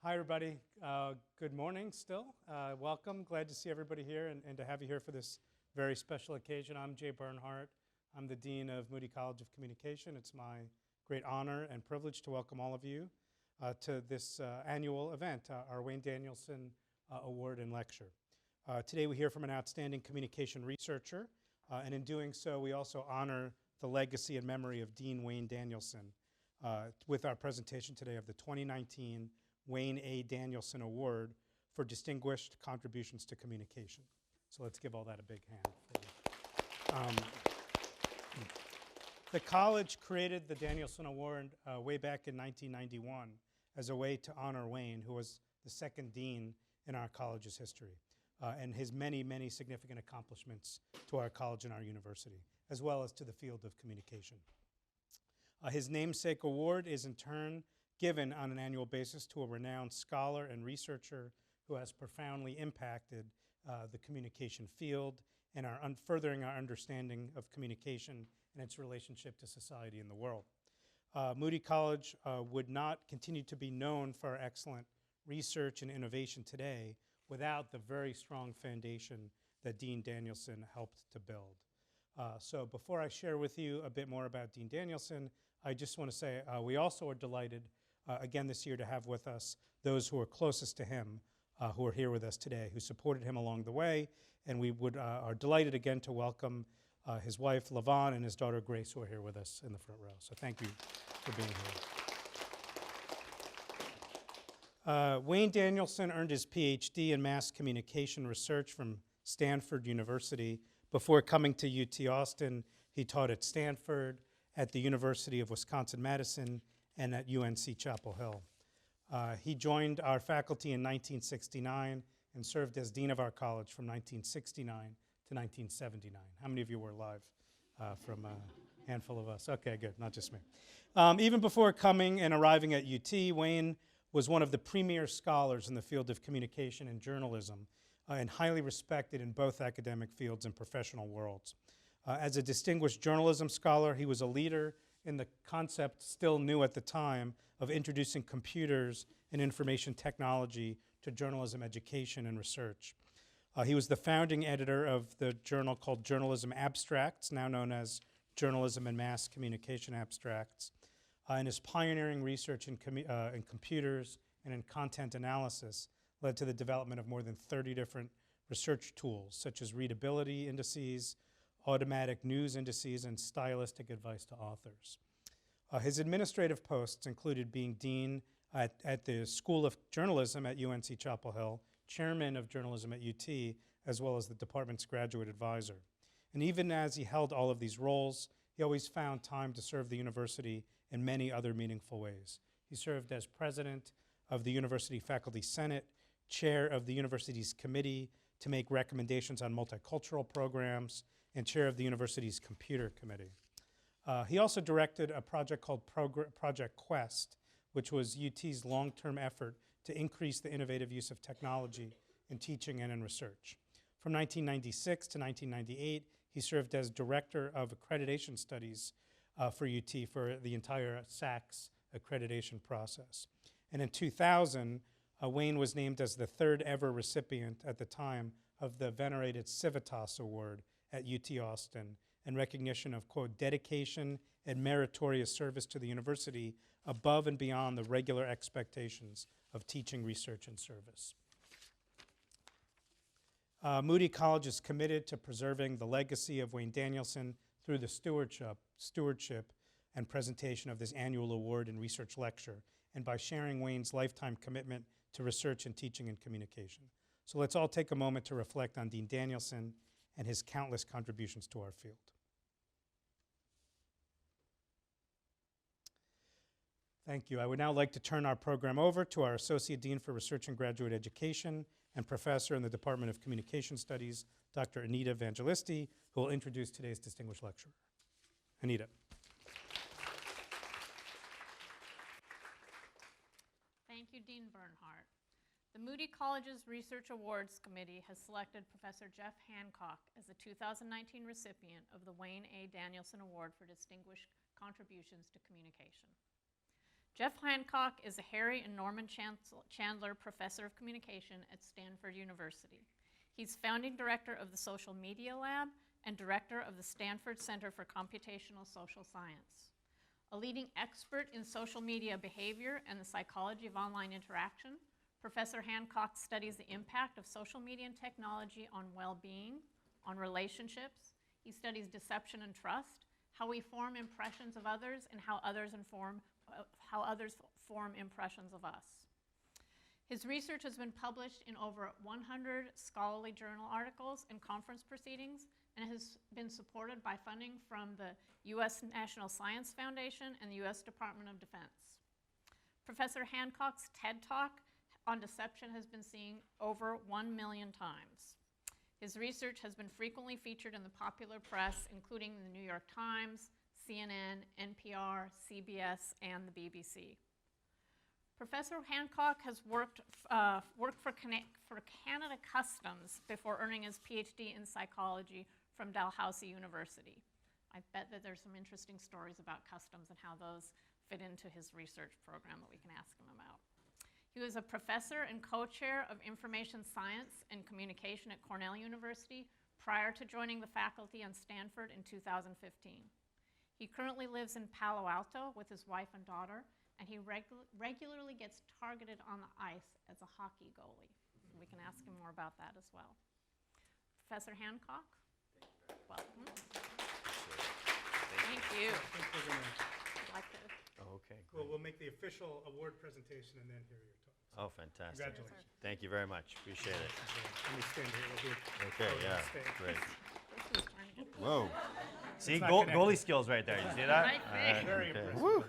Hi, everybody. Good morning still. Welcome. Glad to see everybody here and to have you here for this very special occasion. I'm Jay Bernhardt. I'm the Dean of Moody College of Communication. It's my great honor and privilege to welcome all of you to this annual event, our Wayne Danielson Award and Lecture. Today we hear from an outstanding communication researcher, and in doing so we also honor the legacy and memory of Dean Wayne Danielson with our presentation today of the 2019 Wayne A. Danielson Award for Distinguished Contributions to Communication. So let's give all that a big hand. The college created the Danielson Award way back in 1991 as a way to honor Wayne, who was the second dean in our college's history, and his many, many significant accomplishments to our college and our university, as well as to the field of communication. His namesake award is in turn given on an annual basis to a renowned scholar and researcher who has profoundly impacted the communication field and furthering our understanding of communication and its relationship to society and the world. Moody College would not continue to be known for our excellent research and innovation today without the very strong foundation that Dean Danielson helped to build. So before I share with you a bit more about Dean Danielson, I just want to say we also are delighted again this year to have with us those who are closest to him, who are here with us today, who supported him along the way, and we are delighted again to welcome his wife, LaVon, and his daughter, Grace, who are here with us in the front row. So thank you for being here. Wayne Danielson earned his PhD in mass communication research from Stanford University. Before coming to UT Austin, he taught at Stanford, at the University of Wisconsin-Madison, and at UNC Chapel Hill. He joined our faculty in 1969 and served as dean of our college from 1969 to 1979. How many of you were alive from a handful of us? Okay, good, not just me. Even before coming and arriving at UT, Wayne was one of the premier scholars in the field of communication and journalism and highly respected in both academic fields and professional worlds. As a distinguished journalism scholar, he was a leader in the concept, still new at the time, of introducing computers and information technology to journalism education and research. He was the founding editor of the journal called Journalism Abstracts, now known as Journalism and Mass Communication Abstracts. And his pioneering research in computers and in content analysis led to the development of more than 30 different research tools, such as readability indices, automatic news indices, and stylistic advice to authors. His administrative posts included being dean at the School of Journalism at UNC Chapel Hill, chairman of journalism at UT, as well as the department's graduate advisor. And even as he held all of these roles, he always found time to serve the university in many other meaningful ways. He served as president of the University Faculty Senate, chair of the university's committee to make recommendations on multicultural programs, and chair of the university's computer committee. He also directed a project called Project Quest, which was UT's long-term effort to increase the innovative use of technology in teaching and in research. From 1996 to 1998, he served as director of accreditation studies for UT for the entire SACS accreditation process. And in 2000, Wayne was named as the third ever recipient at the time of the venerated Civitas Award at UT Austin in recognition of, quote, dedication and meritorious service to the university above and beyond the regular expectations of teaching, research, and service. Moody College is committed to preserving the legacy of Wayne Danielson through the stewardship and presentation of this annual award and research lecture, and by sharing Wayne's lifetime commitment to research and teaching and communication. So let's all take a moment to reflect on Dean Danielson and his countless contributions to our field. Thank you. I would now like to turn our program over to our Associate Dean for Research and Graduate Education and Professor in the Department of Communication Studies, Dr. Anita Evangelisti, who will introduce today's distinguished lecturer. Anita. Thank you, Dean Bernhardt. The Moody College's Research Awards Committee has selected Professor Jeff Hancock as the 2019 recipient of the Wayne A. Danielson Award for Distinguished Contributions to Communication. Jeff Hancock is a Harry and Norman Chandler Professor of Communication at Stanford University. He's founding director of the Social Media Lab and director of the Stanford Center for Computational Social Science. A leading expert in social media behavior and the psychology of online interaction, Professor Hancock studies the impact of social media and technology on well-being, on relationships. He studies deception and trust, how we form impressions of others, and how others form impressions of us. His research has been published in over 100 scholarly journal articles and conference proceedings, and has been supported by funding from the U.S. National Science Foundation and the U.S. Department of Defense. Professor Hancock's TED Talk on deception has been seen over 1 million times. His research has been frequently featured in the popular press, including the New York Times, CNN, NPR, CBS, and the BBC. Professor Hancock has worked for Canada Customs before earning his PhD in psychology from Dalhousie University. I bet that there's some interesting stories about customs and how those fit into his research program that we can ask him about. He was a professor and co-chair of information science and communication at Cornell University prior to joining the faculty on Stanford in 2015. He currently lives in Palo Alto with his wife and daughter, and he regularly gets targeted on the ice as a hockey goalie. We can ask him more about that as well. Professor Hancock, welcome. Thank you. I think we're gonna, I'd like to. Okay, well, great. we'll make the official award presentation and then hear your talk. Oh, fantastic. Congratulations. Thank you very much. Appreciate it. Let me stand here. We'll do Okay, Oh, yeah, stay. great. This is trying to get Whoa. See, not goalie connected. skills right there. You see that? Right there. very okay. impressive. Woo.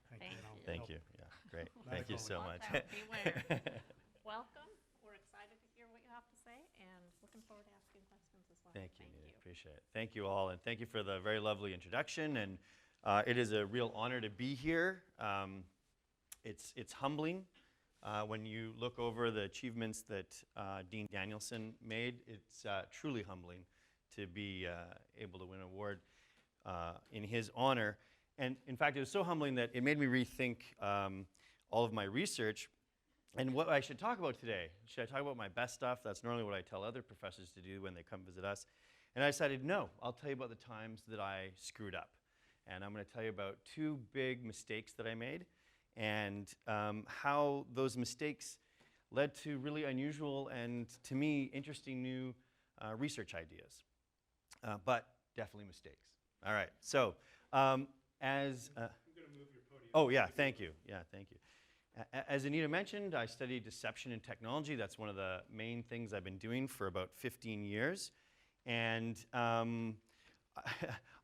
Thank you. Thank you. Yeah, great. Not Thank a you so Watch much. out, beware. Welcome. We're excited to hear what you have to say, and looking forward to asking questions as well. Thank you, Nita. Appreciate it. Thank you all, and thank you for the very lovely introduction. And it is a real honor to be here. It's humbling when you look over the achievements that Dean Danielson made. It's truly humbling to be able to win an award in his honor. And in fact, it was so humbling that it made me rethink all of my research and what I should talk about today. Should I talk about my best stuff? That's normally what I tell other professors to do when they come visit us. And I decided, no, I'll tell you about the times that I screwed up. And I'm going to tell you about 2 big mistakes that I made and how those mistakes led to really unusual and, to me, interesting new research ideas. But definitely mistakes. All right. So I'm going to move your podium. oh, yeah, thank you. Yeah, thank you. As Anita mentioned, I studied deception and technology. That's one of the main things I've been doing for about 15 years. And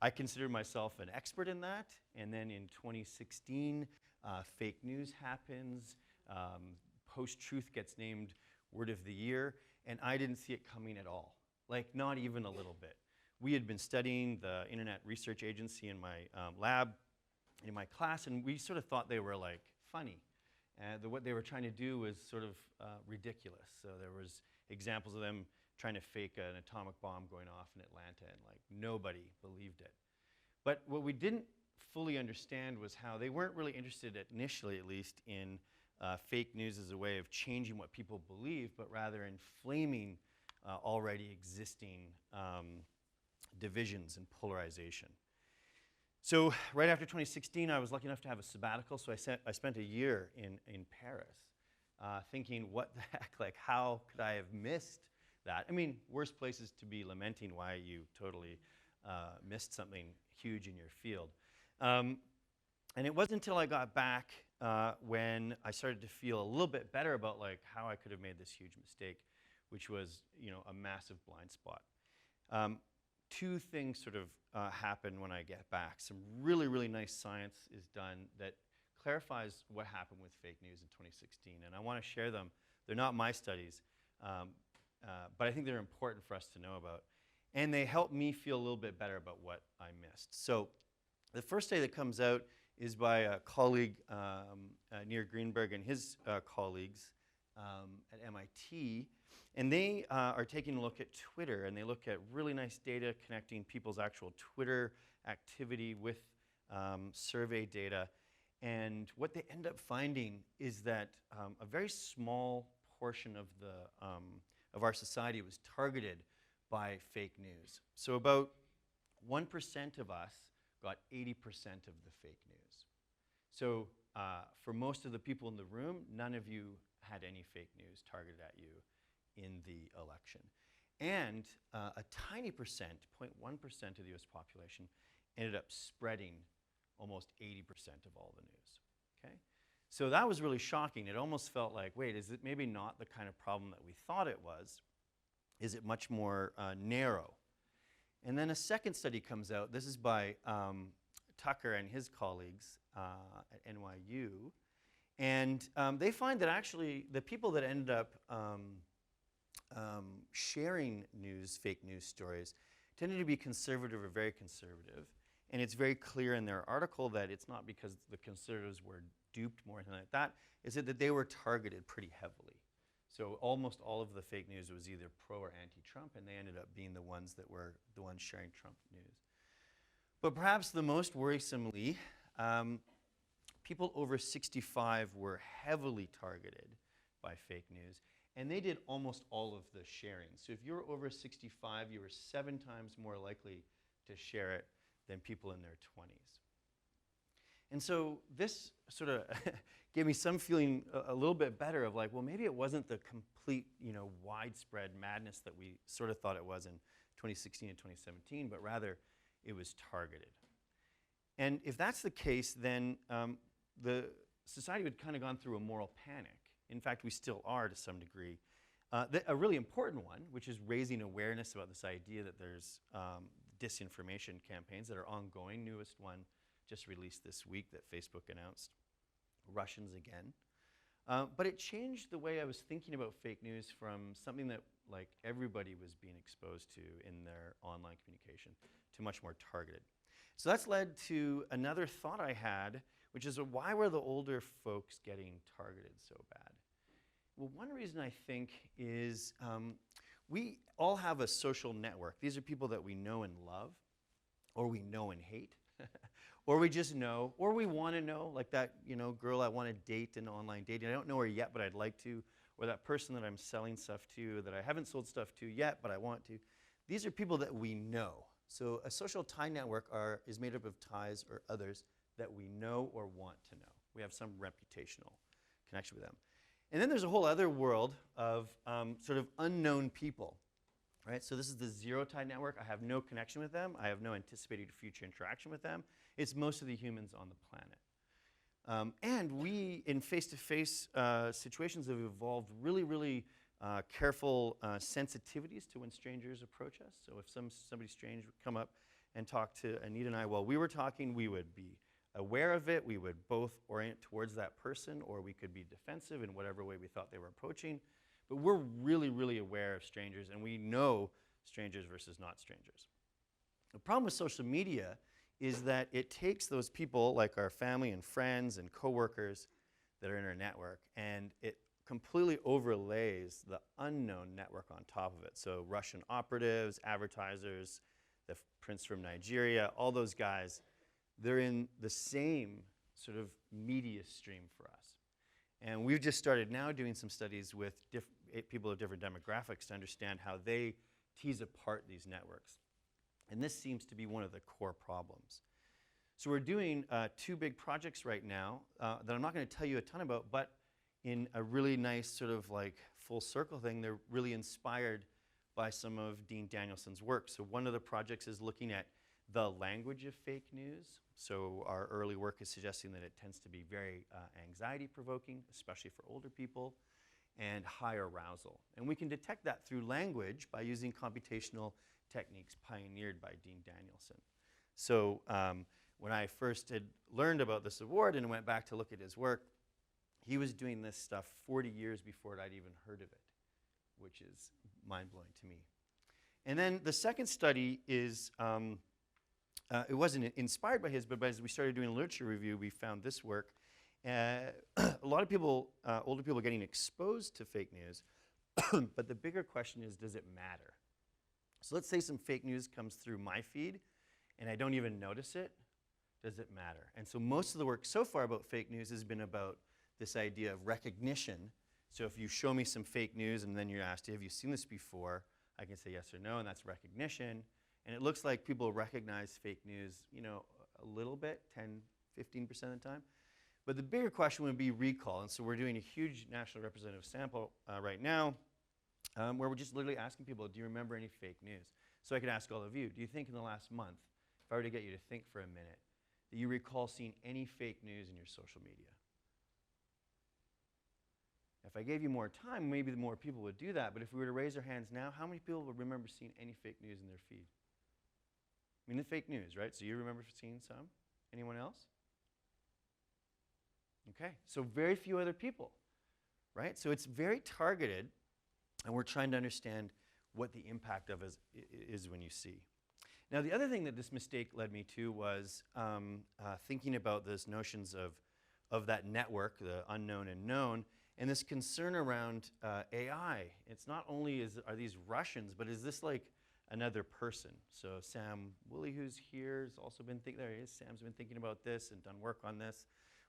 I consider myself an expert in that. And then in 2016, fake news happens. Post-truth gets named Word of the Year. And I didn't see it coming at all, like not even a little bit. We had been studying the Internet Research Agency in my lab, in my class, and we sort of thought they were like funny. What they were trying to do was sort of ridiculous. So there was examples of them trying to fake an atomic bomb going off in Atlanta, and like nobody believed it. But what we didn't fully understand was how they weren't really interested, initially at least, in fake news as a way of changing what people believe, but rather inflaming already existing divisions and polarization. So right after 2016, I was lucky enough to have a sabbatical, so I spent a year in Paris thinking, what the heck, like how could I have missed that? I mean, worst places to be lamenting why you totally missed something huge in your field. And it wasn't until I got back when I started to feel a little bit better about like how I could have made this huge mistake, which was, you know, a massive blind spot. 2 things sort of happen when I get back. Some really, really nice science is done that clarifies what happened with fake news in 2016, and I want to share them. They're not my studies, but I think they're important for us to know about, and they help me feel a little bit better about what I missed. So the first study that comes out is by a colleague, Nir Greenberg, and his colleagues at MIT. And they are taking a look at Twitter, and they look at really nice data connecting people's actual Twitter activity with survey data. And what they end up finding is that a very small portion of our society was targeted by fake news. So about 1% of us got 80% of the fake news. So for most of the people in the room, none of you had any fake news targeted at you in the election. And a tiny percent, 0.1% of the US population, ended up spreading almost 80% of all the news, okay? So that was really shocking. It almost felt like, wait, is it maybe not the kind of problem that we thought it was? Is it much more narrow? And then a second study comes out. This is by Tucker and his colleagues at NYU. And they find that actually the people that ended up sharing fake news stories, tended to be conservative or very conservative. And it's very clear in their article that it's not because the conservatives were duped more than like that, is that they were targeted pretty heavily. So almost all of the fake news was either pro or anti-Trump, and they ended up being the ones that were the ones sharing Trump news. But perhaps the most worrisomely, people over 65 were heavily targeted by fake news, and they did almost all of the sharing. So if you were over 65, you were 7 times more likely to share it than people in their 20s. And so this sort of gave me some feeling a little bit better of like, well, maybe it wasn't the complete, widespread madness that we sort of thought it was in 2016 and 2017, but rather it was targeted. And if that's the case, then the society would kind of gone through a moral panic. In fact, we still are to some degree. A really important one, which is raising awareness about this idea that there's disinformation campaigns that are ongoing. Newest one just released this week that Facebook announced, Russians again. But it changed the way I was thinking about fake news from something that like everybody was being exposed to in their online communication to much more targeted. So that's led to another thought I had, which is why were the older folks getting targeted so bad? Well, one reason I think is we all have a social network. These are people that we know and love, or we know and hate, or we just know, or we want to know, like that girl I want to date in online dating. I don't know her yet, but I'd like to, or that person that I'm selling stuff to that I haven't sold stuff to yet, but I want to. These are people that we know. So a social tie network is made up of ties or others that we know or want to know. We have some reputational connection with them. And then there's a whole other world of sort of unknown people, right? So this is the zero tie network. I have no connection with them. I have no anticipated future interaction with them. It's most of the humans on the planet. And we, in face-to-face situations, have evolved really, really careful sensitivities to when strangers approach us. So if somebody strange would come up and talk to Anita and I while we were talking, we would be aware of it. We would both orient towards that person, or we could be defensive in whatever way we thought they were approaching. But we're really, really aware of strangers, and we know strangers versus not strangers. The problem with social media is that it takes those people, like our family and friends and coworkers that are in our network, and it completely overlays the unknown network on top of it. So Russian operatives, advertisers, the prince from Nigeria, all those guys, they're in the same sort of media stream for us. And we've just started now doing some studies with people of different demographics to understand how they tease apart these networks. And this seems to be one of the core problems. So we're doing 2 big projects right now that I'm not going to tell you a ton about, but in a really nice sort of like full circle thing, they're really inspired by some of Dean Danielson's work. So one of the projects is looking at the language of fake news. So our early work is suggesting that it tends to be very anxiety-provoking, especially for older people, and high arousal. And we can detect that through language by using computational techniques pioneered by Dean Danielson. So when I first had learned about this award and went back to look at his work, he was doing this stuff 40 years before I'd even heard of it, which is mind-blowing to me. And then the second study is, it wasn't inspired by his, but as we started doing a literature review, we found this work. A lot of people, older people, getting exposed to fake news, but the bigger question is, does it matter? So let's say some fake news comes through my feed, and I don't even notice it. does it matter? And so most of the work so far about fake news has been about this idea of recognition. So if you show me some fake news and then you're asked, have you seen this before? I can say yes or no, and that's recognition. And it looks like people recognize fake news, you know, a little bit, 10, 15% of the time. But the bigger question would be recall. And so we're doing a huge national representative sample right now where we're just literally asking people, do you remember any fake news? So I could ask all of you, do you think in the last month, if I were to get you to think for a minute, that you recall seeing any fake news in your social media? If I gave you more time, maybe the more people would do that. But if we were to raise our hands now, how many people would remember seeing any fake news in their feed? I mean, the fake news, right? So you remember seeing some? Anyone else? Okay, so very few other people, right? So it's very targeted, and we're trying to understand what the impact of is when you see. Now, the other thing that this mistake led me to was thinking about those notions of that network, the unknown and known, and this concern around AI. It's not only are these Russians, but is this like another person? So Sam Woolley, who's here, has also been thinking, there he is, Sam's been thinking about this and done work on this.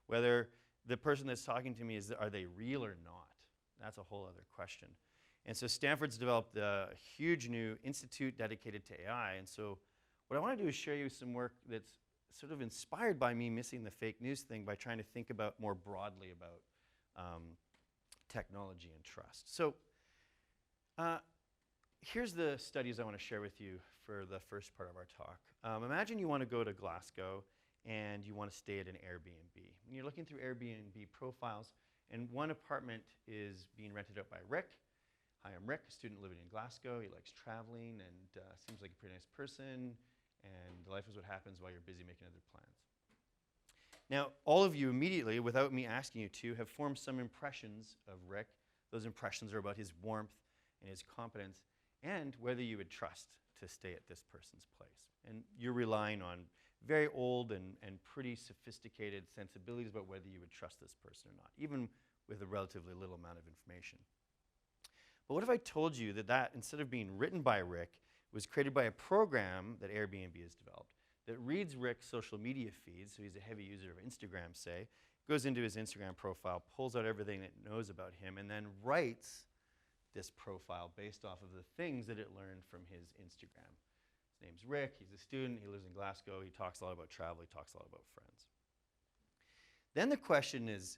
Whether the person that's talking to me, are they real or not? That's a whole other question. And so Stanford's developed a huge new institute dedicated to AI. And so what I want to do is share you some work that's sort of inspired by me missing the fake news thing by trying to think about more broadly about technology and trust. So here's the studies I want to share with you for the first part of our talk. Imagine you want to go to Glasgow and you want to stay at an Airbnb. And you're looking through Airbnb profiles, and one apartment is being rented out by Rick. Hi, I'm Rick, a student living in Glasgow. He likes traveling and seems like a pretty nice person, and life is what happens while you're busy making other plans. Now, all of you immediately, without me asking you to, have formed some impressions of Rick. Those impressions are about his warmth and his competence, and whether you would trust to stay at this person's place. And you're relying on very old and pretty sophisticated sensibilities about whether you would trust this person or not, even with a relatively little amount of information. But what if I told you that instead of being written by Rick, was created by a program that Airbnb has developed that reads Rick's social media feeds, so he's a heavy user of Instagram, say, goes into his Instagram profile, pulls out everything it knows about him, and then writes this profile based off of the things that it learned from his Instagram. His name's Rick, he's a student, he lives in Glasgow, he talks a lot about travel, he talks a lot about friends. Then the question is,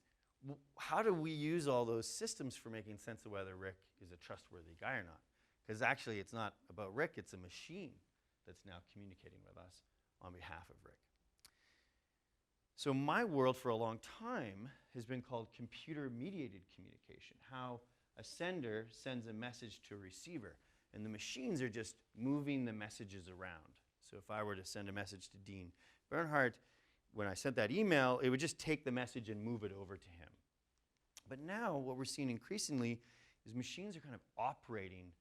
how do we use all those systems for making sense of whether Rick is a trustworthy guy or not? Because actually it's not about Rick, it's a machine that's now communicating with us on behalf of Rick. So my world for a long time has been called computer-mediated communication, how a sender sends a message to a receiver, and the machines are just moving the messages around. So if I were to send a message to Dean Bernhardt, when I sent that email, it would just take the message and move it over to him. But now what we're seeing increasingly is machines are kind of operating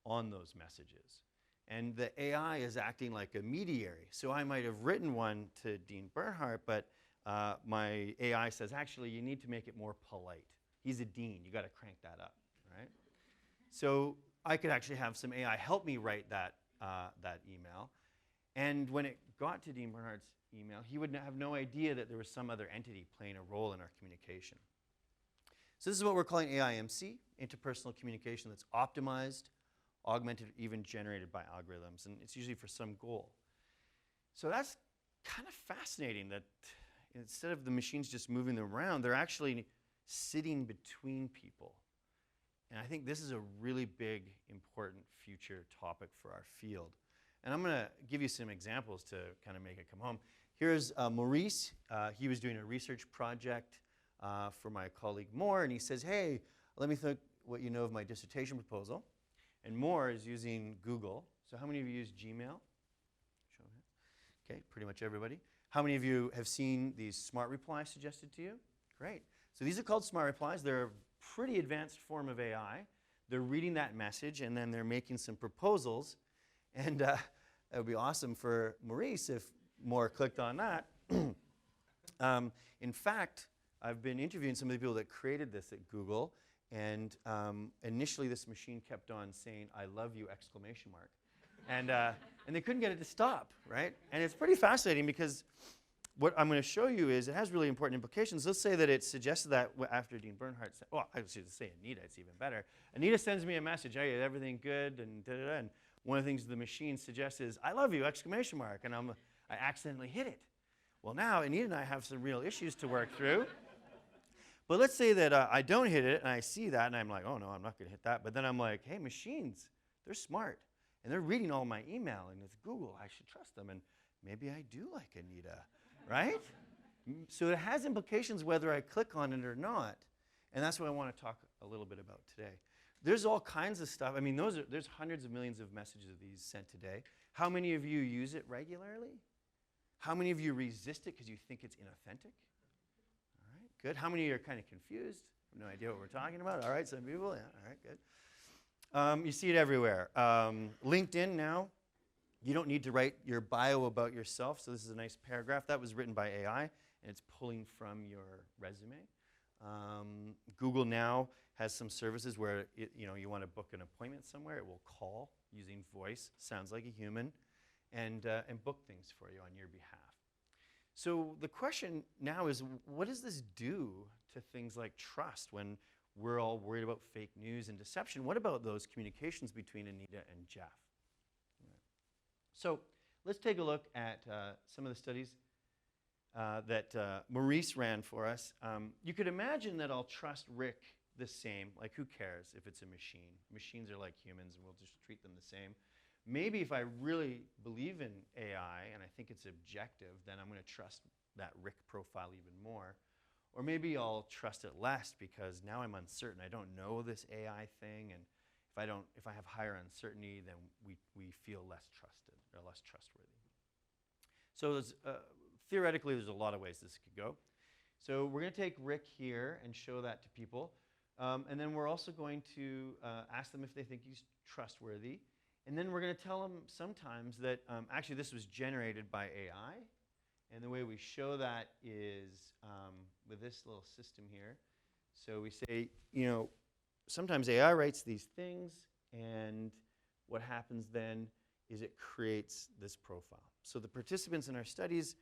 on those messages. And the AI is acting like a mediary. So I might have written one to Dean Bernhardt, but my AI says, actually, you need to make it more polite. He's a dean. You got to crank that up, right? So I could actually have some AI help me write that email. And when it got to Dean Bernhardt's email, he would have no idea that there was some other entity playing a role in our communication. So this is what we're calling AIMC, interpersonal communication that's optimized, augmented, even generated by algorithms, and it's usually for some goal. So that's kind of fascinating that instead of the machines just moving them around, they're actually sitting between people. And I think this is a really big, important future topic for our field. And I'm going to give you some examples to kind of make it come home. Here's Maurice. He was doing a research project for my colleague Moore, and he says, hey, let me think what you know of my dissertation proposal. And Moore is using Google. So how many of you use Gmail? Show it. Okay, pretty much everybody. How many of you have seen these smart replies suggested to you? Great. So these are called smart replies. They're a pretty advanced form of AI. They're reading that message, and then they're making some proposals. And it would be awesome for Maurice if Moore clicked on that. In fact, I've been interviewing some of the people that created this at Google, and initially this machine kept on saying, I love you, exclamation mark. And they couldn't get it to stop, right? And it's pretty fascinating because what I'm going to show you is it has really important implications. Let's say that it suggested that after Dean Bernhardt, well, I should say Anita, it's even better. Anita sends me a message, hey, everything good, and da-da-da. And one of the things the machine suggests is, I love you, exclamation mark, and I accidentally hit it. Well, now Anita and I have some real issues to work through. But let's say that I don't hit it, and I see that, and I'm like, oh, no, I'm not going to hit that. But then I'm like, hey, machines, they're smart, and they're reading all my email, and it's Google. I should trust them, and maybe I do like Anita, right? So it has implications whether I click on it or not, and that's what I want to talk a little bit about today. There's all kinds of stuff. I mean, there's hundreds of millions of messages of these sent today. How many of you use it regularly? How many of you resist it because you think it's inauthentic? All right, good. How many are kind of confused? No idea what we're talking about? All right, some people. Yeah, all right, good. You see it everywhere. LinkedIn now, you don't need to write your bio about yourself. So this is a nice paragraph. That was written by AI, and it's pulling from your resume. Google now has some services where you want to book an appointment somewhere. It will call using voice, sounds like a human, and book things for you on your behalf. So the question now is, what does this do to things like trust when we're all worried about fake news and deception? What about those communications between Anita and Jeff? So let's take a look at some of the studies that Maurice ran for us. You could imagine that I'll trust Rick the same. Like, who cares if it's a machine? Machines are like humans, and we'll just treat them the same. Maybe if I really believe in AI and I think it's objective, then I'm going to trust that Rick profile even more. Or maybe I'll trust it less because now I'm uncertain. I don't know this AI thing, and if I have higher uncertainty, then we feel less trusted or less trustworthy. So theoretically, there's a lot of ways this could go. So we're going to take Rick here and show that to people. And then we're also going to ask them if they think he's trustworthy. And then we're going to tell them sometimes that actually this was generated by AI. And the way we show that is with this little system here. So we say, sometimes AI writes these things, and what happens then is it creates this profile. So the participants in our studies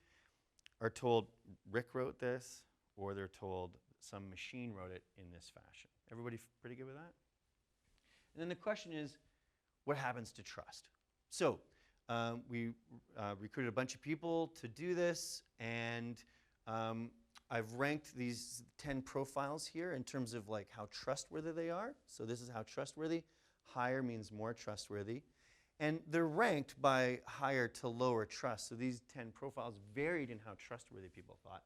are told Rick wrote this, or they're told some machine wrote it in this fashion. Everybody pretty good with that? And then the question is, what happens to trust? So we recruited a bunch of people to do this, and I've ranked these 10 profiles here in terms of like how trustworthy they are. So this is how trustworthy. Higher means more trustworthy. And they're ranked by higher to lower trust. So these 10 profiles varied in how trustworthy people thought.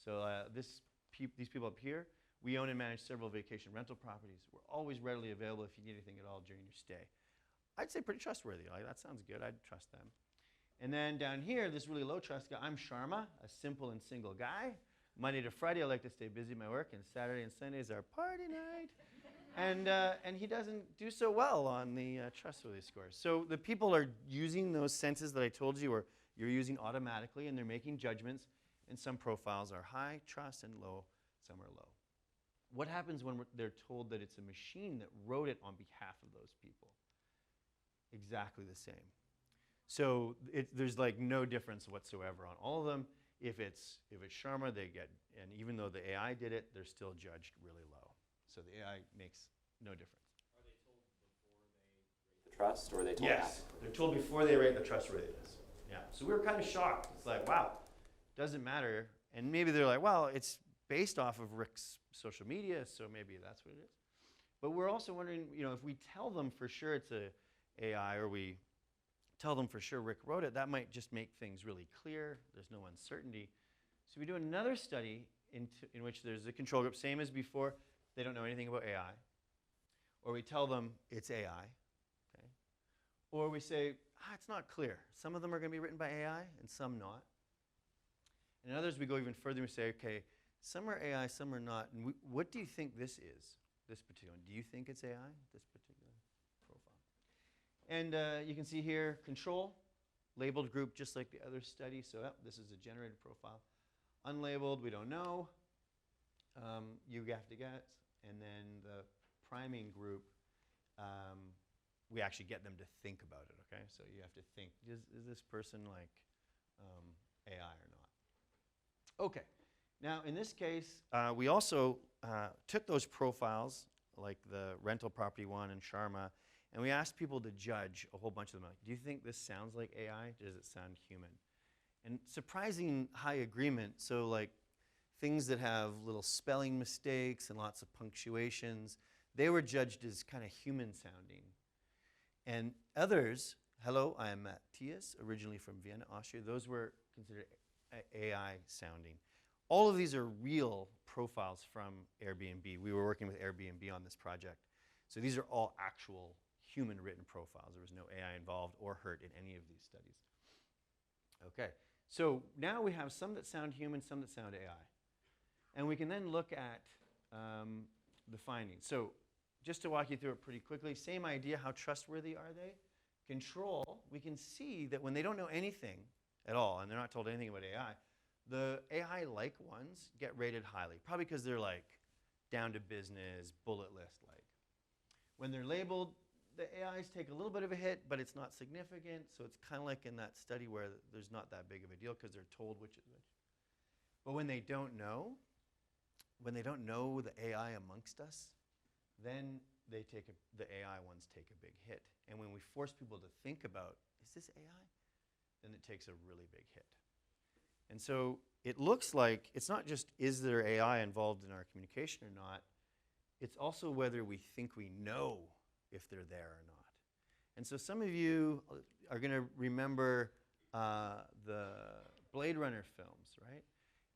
So these people up here, we own and manage several vacation rental properties. We're always readily available if you need anything at all during your stay. I'd say pretty trustworthy. Like, that sounds good. I'd trust them. And then down here, this really low trust guy, I'm Sharma, a simple and single guy. Monday to Friday, I like to stay busy at my work, and Saturday and Sundays are party night. And he doesn't do so well on the trustworthy scores. So the people are using those senses that I told you, or you're using automatically, and they're making judgments. And some profiles are high trust and low, some are low. What happens when they're told that it's a machine that wrote it on behalf of those people? Exactly the same. So there's like no difference whatsoever on all of them. If it's Sharma, they get, and even though the AI did it, they're still judged really low. So the AI makes no difference. Are they told before they rate the trust, or are they told Yes, after? they're told before they rate the trustworthiness. Yeah, so we were kind of shocked. It's like, wow, doesn't matter. And maybe they're like, well, it's based off of Rick's social media, so maybe that's what it is. But we're also wondering, if we tell them for sure it's a AI, or we tell them for sure Rick wrote it, that might just make things really clear. There's no uncertainty. So we do another study in which there's a control group, same as before. They don't know anything about AI. Or we tell them it's AI. Okay? Or we say, it's not clear. Some of them are going to be written by AI and some not. And in others, we go even further and we say, okay, some are AI, some are not. And what do you think this is, this particular one? Do you think it's AI, this particular profile? And you can see here, control, labeled group, just like the other study. So this is a generated profile. Unlabeled, we don't know. You have to guess. And then the priming group, we actually get them to think about it, okay? So you have to think, is this person like AI or not? Okay. Now, in this case, we also took those profiles, like the rental property one and Sharma, and we asked people to judge a whole bunch of them. Like, do you think this sounds like AI? Does it sound human? And surprising high agreement. So like things that have little spelling mistakes and lots of punctuations, they were judged as kind of human sounding. And others, hello, I am Matthias, originally from Vienna, Austria, those were considered AI sounding. All of these are real profiles from Airbnb. We were working with Airbnb on this project. So these are all actual human written profiles. There was no AI involved or hurt in any of these studies. Okay, so now we have some that sound human, some that sound AI. And we can then look at the findings. So just to walk you through it pretty quickly, same idea, how trustworthy are they? Control, we can see that when they don't know anything at all, and they're not told anything about AI, the AI-like ones get rated highly, probably because they're like down to business, bullet list-like. When they're labeled, the AIs take a little bit of a hit, but it's not significant, so it's kind of like in that study where there's not that big of a deal because they're told which is which. But when they don't know the AI amongst us, then the AI ones take a big hit. And when we force people to think about, is this AI? Then it takes a really big hit. And so it looks like it's not just is there AI involved in our communication or not, it's also whether we think we know if they're there or not. And so some of you are going to remember the Blade Runner films, right?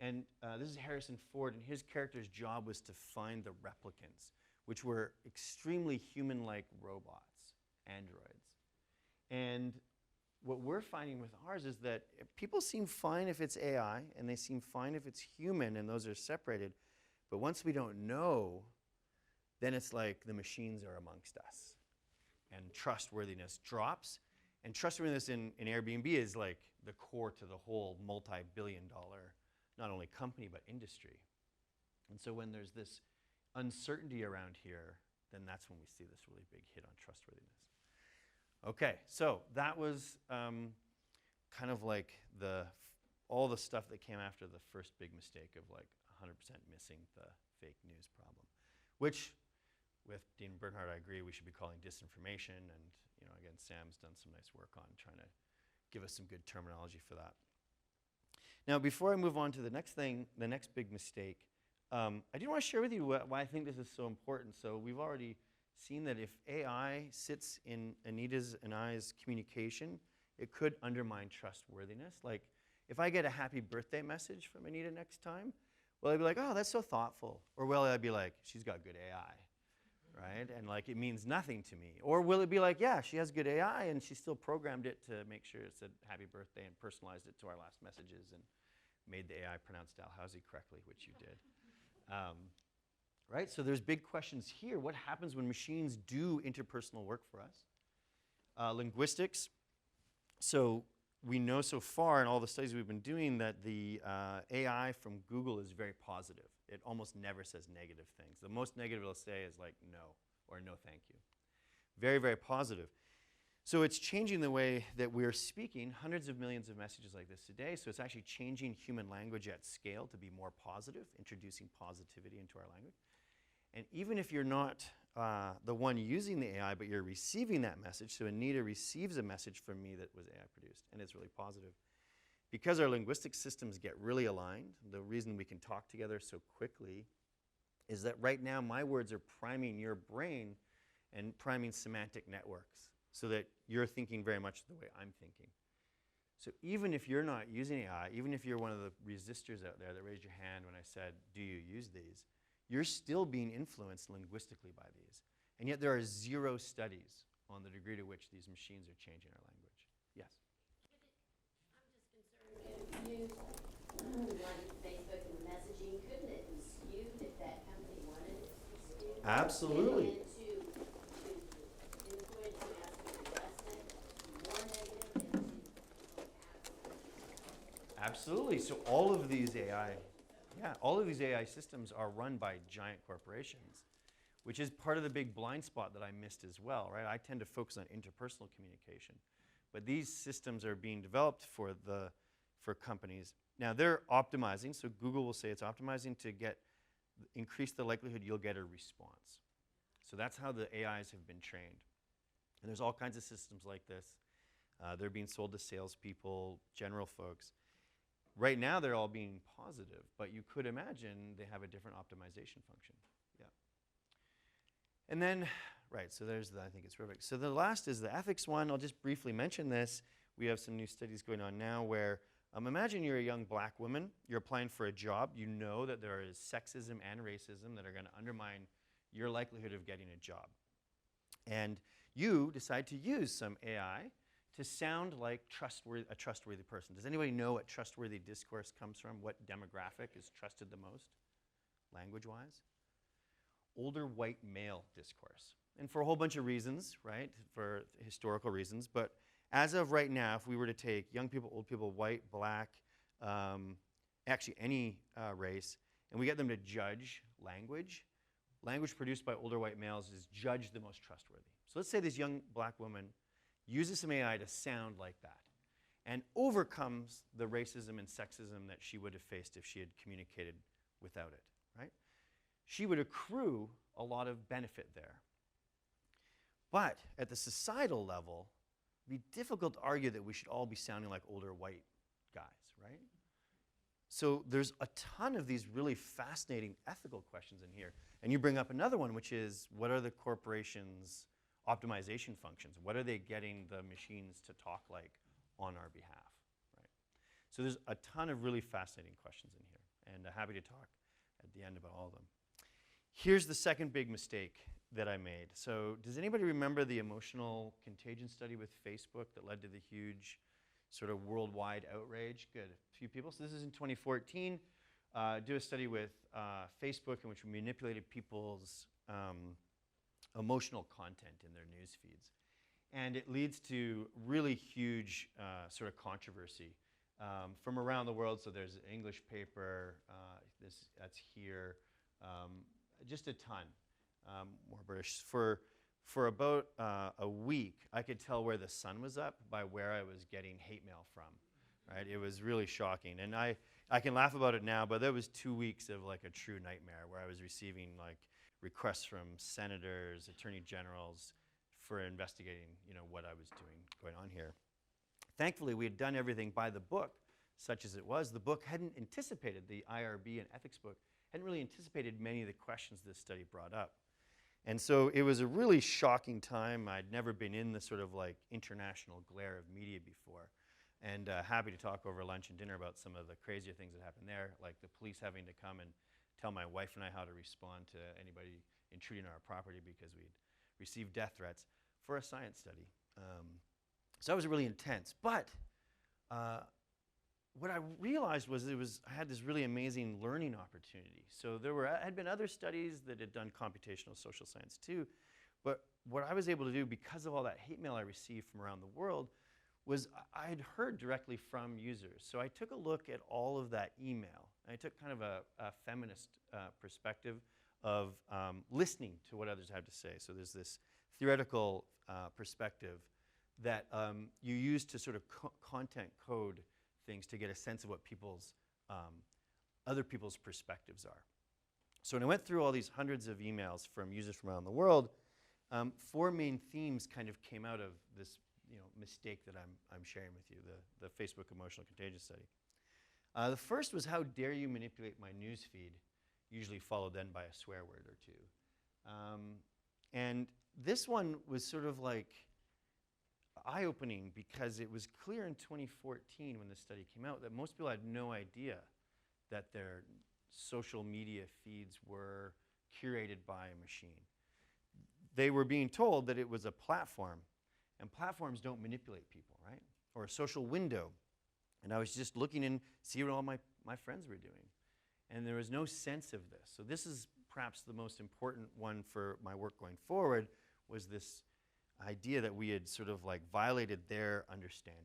And this is Harrison Ford, and his character's job was to find the replicants, which were extremely human-like robots, androids. And what we're finding with ours is that people seem fine if it's AI, and they seem fine if it's human, and those are separated. But once we don't know, then it's like the machines are amongst us, and trustworthiness drops. And trustworthiness in Airbnb is like the core to the whole multi-billion-dollar, not only company, but industry. And so when there's this uncertainty around here, then that's when we see this really big hit on trustworthiness. Okay, so that was kind of like all the stuff that came after the first big mistake of like 100% missing the fake news problem, which with Dean Bernhardt, I agree we should be calling disinformation. And again, Sam's done some nice work on trying to give us some good terminology for that. Now, before I move on to the next thing, the next big mistake, I do want to share with you why I think this is so important. So we've already seen that if AI sits in Anita's and I's communication, it could undermine trustworthiness. Like, if I get a happy birthday message from Anita next time, will I be like, oh, that's so thoughtful? Or will I be like, she's got good AI, right? And like, it means nothing to me. Or will it be like, yeah, she has good AI, and she still programmed it to make sure it said happy birthday and personalized it to our last messages and made the AI pronounce Dalhousie correctly, which you did. Right? So there's big questions here. What happens when machines do interpersonal work for us? Linguistics. So we know so far in all the studies we've been doing that the AI from Google is very positive. It almost never says negative things. The most negative it'll say is like no or no thank you. Very, very positive. So it's changing the way that we're speaking hundreds of millions of messages like this today. So it's actually changing human language at scale to be more positive, introducing positivity into our language. And even if you're not the one using the AI, but you're receiving that message, so Anita receives a message from me that was AI produced, and it's really positive. Because our linguistic systems get really aligned, the reason we can talk together so quickly is that right now my words are priming your brain and priming semantic networks so that you're thinking very much the way I'm thinking. So even if you're not using AI, even if you're one of the resistors out there that raised your hand when I said, do you use these? You're still being influenced linguistically by these. And yet there are 0 studies on the degree to which these machines are changing our language. Yes? I'm just concerned if you like Facebook and messaging, couldn't it be skewed if that company wanted it to be skewed? Absolutely. And to influence you as to be less negative, more negative, and to Absolutely. So all of these AI systems are run by giant corporations, which is part of the big blind spot that I missed as well, right? I tend to focus on interpersonal communication, but these systems are being developed for for companies. Now they're optimizing, so Google will say it's optimizing to increase the likelihood you'll get a response. So that's how the AIs have been trained. And there's all kinds of systems like this. They're being sold to salespeople, general folks. Right now, they're all being positive, but you could imagine they have a different optimization function. Yeah. And then, right, so there's I think it's perfect. So the last is the ethics one. I'll just briefly mention this. We have some new studies going on now where, imagine you're a young black woman. You're applying for a job. You know that there is sexism and racism that are going to undermine your likelihood of getting a job. And you decide to use some AI to sound like a trustworthy person. Does anybody know what trustworthy discourse comes from? What demographic is trusted the most, language-wise? Older white male discourse. And for a whole bunch of reasons, right? For historical reasons. But as of right now, if we were to take young people, old people, white, black, actually any race, and we get them to judge language produced by older white males is judged the most trustworthy. So let's say this young black woman uses some AI to sound like that and overcomes the racism and sexism that she would have faced if she had communicated without it, right? She would accrue a lot of benefit there. But at the societal level, it'd be difficult to argue that we should all be sounding like older white guys, right? So there's a ton of these really fascinating ethical questions in here. And you bring up another one, which is, what are the corporations' optimization functions? What are they getting the machines to talk like on our behalf, right? So there's a ton of really fascinating questions in here, and happy to talk at the end about all of them. Here's the second big mistake that I made. So does anybody remember the emotional contagion study with Facebook that led to the huge sort of worldwide outrage? Good, a few people. So this is in 2014. Do a study with Facebook in which we manipulated people's emotional content in their news feeds. And it leads to really huge sort of controversy from around the world. So there's an English paper, that's here, just a ton, more British. For about a week, I could tell where the sun was up by where I was getting hate mail from, right? It was really shocking. And I can laugh about it now, but that was 2 weeks of like a true nightmare where I was receiving like requests from senators, attorney generals for investigating, what I was doing going on here. Thankfully, we had done everything by the book, such as it was. The book hadn't anticipated, the IRB and ethics book, hadn't really anticipated many of the questions this study brought up. And so it was a really shocking time. I'd never been in the sort of like international glare of media before. And happy to talk over lunch and dinner about some of the crazier things that happened there, like the police having to come and tell my wife and I how to respond to anybody intruding on our property because we'd received death threats for a science study. So that was really intense. But what I realized was I had this really amazing learning opportunity. So there had been other studies that had done computational social science too. But what I was able to do because of all that hate mail I received from around the world was I had heard directly from users. So I took a look at all of that email. And I took kind of a feminist perspective of listening to what others have to say. So there's this theoretical perspective that you use to sort of content code things to get a sense of what other people's perspectives are. So when I went through all these hundreds of emails from users from around the world, 4 main themes kind of came out of this mistake that I'm sharing with you, the Facebook emotional contagion study. The first was, how dare you manipulate my news feed, usually followed then by a swear word or two. And this one was sort of like eye-opening because it was clear in 2014 when this study came out that most people had no idea that their social media feeds were curated by a machine. They were being told that it was a platform, and platforms don't manipulate people, right? Or a social window. And I was just looking and see what all my friends were doing. And there was no sense of this. So this is perhaps the most important one for my work going forward, was this idea that we had sort of like violated their understanding.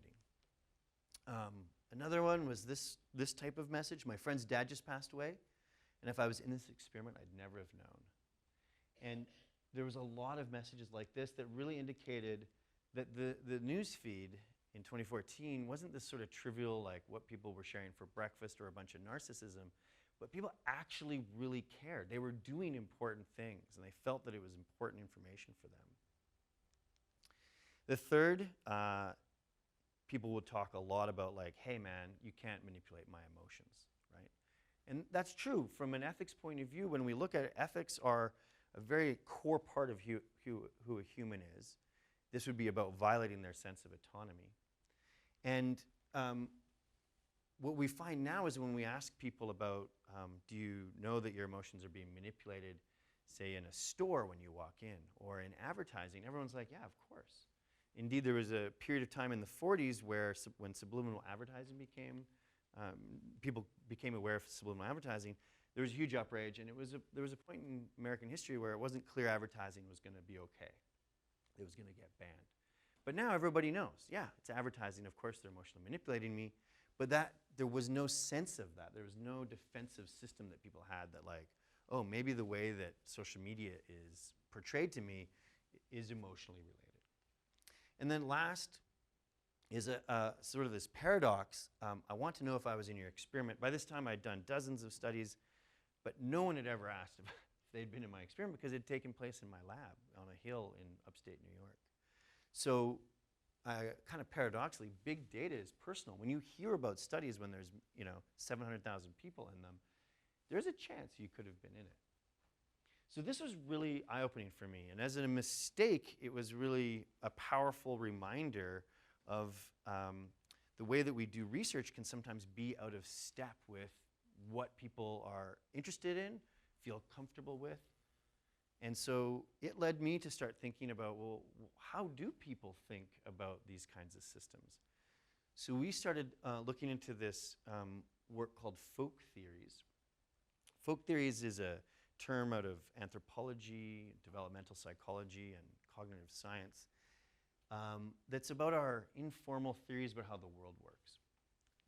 Another one was this type of message. My friend's dad just passed away, and if I was in this experiment, I'd never have known. And there was a lot of messages like this that really indicated that the news feed in 2014 wasn't this sort of trivial, like what people were sharing for breakfast or a bunch of narcissism, but people actually really cared. They were doing important things, and they felt that it was important information for them. The third, people would talk a lot about like, hey man, you can't manipulate my emotions, right? And that's true from an ethics point of view. When we look at it, ethics are a very core part of who a human is. This would be about violating their sense of autonomy. And what we find now is when we ask people about, do you know that your emotions are being manipulated, say in a store when you walk in, or in advertising, everyone's like, yeah, of course. Indeed, there was a period of time in the 40s where when subliminal advertising people became aware of subliminal advertising, there was a huge outrage, and there was a point in American history where it wasn't clear advertising was going to be okay. It was going to get banned. But now everybody knows, yeah, it's advertising, of course they're emotionally manipulating me, but there was no sense of that. There was no defensive system that people had that like, oh, maybe the way that social media is portrayed to me is emotionally related. And then last is a sort of this paradox. I want to know if I was in your experiment. By this time, I'd done dozens of studies, but no one had ever asked if they'd been in my experiment because it had taken place in my lab on a hill in upstate New York. So kind of paradoxically, big data is personal. When you hear about studies when there's 700,000 people in them, there's a chance you could have been in it. So this was really eye-opening for me. And as a mistake, it was really a powerful reminder of the way that we do research can sometimes be out of step with what people are interested in, feel comfortable with. And so it led me to start thinking about, well, how do people think about these kinds of systems? So we started looking into this work called folk theories. Folk theories is a term out of anthropology, developmental psychology, and cognitive science that's about our informal theories about how the world works.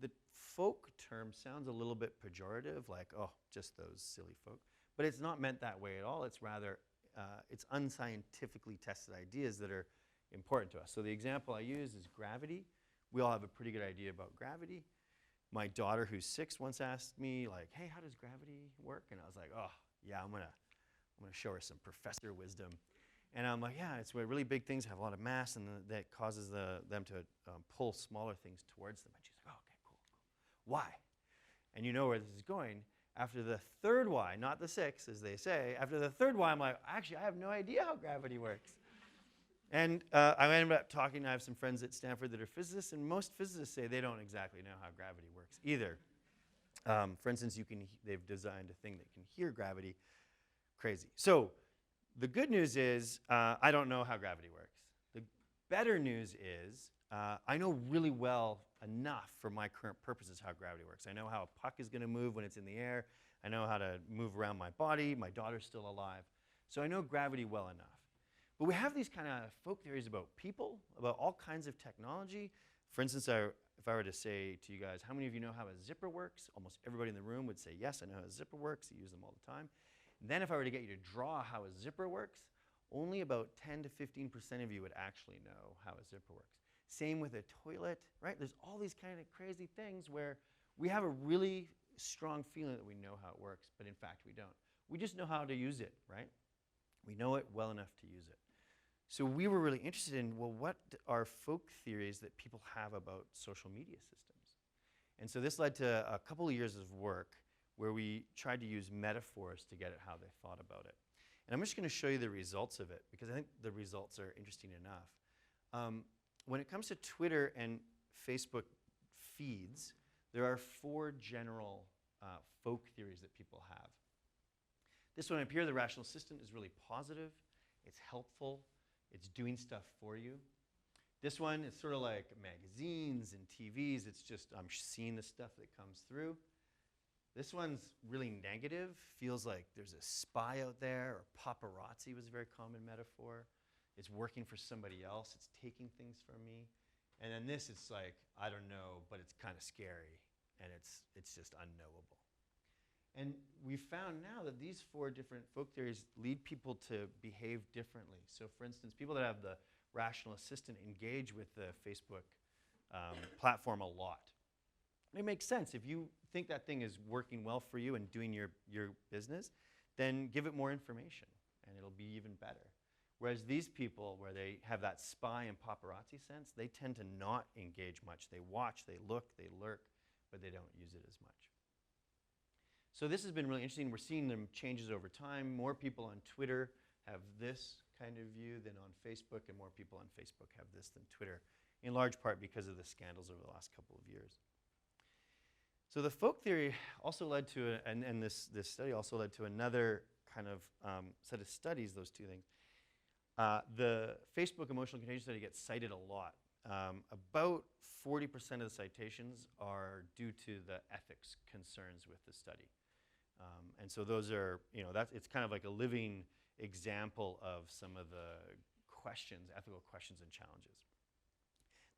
The folk term sounds a little bit pejorative, like, oh, just those silly folk. But it's not meant that way at all. It's rather, it's unscientifically tested ideas that are important to us. So the example I use is gravity. We all have a pretty good idea about gravity. My daughter, who's 6, once asked me, like, hey, how does gravity work? And I was like, oh, yeah, I'm gonna show her some professor wisdom. And I'm like, yeah, it's where really big things have a lot of mass, and that causes them to pull smaller things towards them. And she's like, oh, okay, cool. Why? And you know where this is going. After the third why, not the 6, as they say, after the third why, I'm like, actually, I have no idea how gravity works. And I ended up talking, I have some friends at Stanford that are physicists, and most physicists say they don't exactly know how gravity works either. For instance, they've designed a thing that can hear gravity. Crazy. So the good news is I don't know how gravity works. The better news is I know really well enough for my current purposes how gravity works. I know how a puck is going to move when it's in the air. I know how to move around my body. My daughter's still alive. So I know gravity well enough. But we have these kind of folk theories about people, about all kinds of technology. For instance, if I were to say to you guys, how many of you know how a zipper works? Almost everybody in the room would say, yes, I know how a zipper works. I use them all the time. And then if I were to get you to draw how a zipper works, only about 10 to 15% of you would actually know how a zipper works. Same with a toilet, right? There's all these kind of crazy things where we have a really strong feeling that we know how it works, but in fact we don't. We just know how to use it, right? We know it well enough to use it. So we were really interested in, well, what are folk theories that people have about social media systems? And so this led to a couple of years of work where we tried to use metaphors to get at how they thought about it. And I'm just going to show you the results of it, because I think the results are interesting enough. When it comes to Twitter and Facebook feeds, there are 4 general folk theories that people have. This one up here, the rational system, is really positive. It's helpful. It's doing stuff for you. This one is sort of like magazines and TVs. It's just I'm seeing the stuff that comes through. This one's really negative. Feels like there's a spy out there, or paparazzi was a very common metaphor. It's working for somebody else. It's taking things from me. And then this, it's like, I don't know, but it's kind of scary, and it's just unknowable. And we've found now that these 4 different folk theories lead people to behave differently. So for instance, people that have the rational assistant engage with the Facebook platform a lot. It makes sense. If you think that thing is working well for you and doing your business, then give it more information, and it'll be even better. Whereas these people, where they have that spy and paparazzi sense, they tend to not engage much. They watch, they look, they lurk, but they don't use it as much. So this has been really interesting. We're seeing them changes over time. More people on Twitter have this kind of view than on Facebook, and more people on Facebook have this than Twitter, in large part because of the scandals over the last couple of years. So the folk theory also led to, and this study also led to another kind of set of studies, those two things. The Facebook emotional contagion study gets cited a lot. About 40% of the citations are due to the ethics concerns with the study. And so those are, it's kind of like a living example of some of the questions, ethical questions and challenges.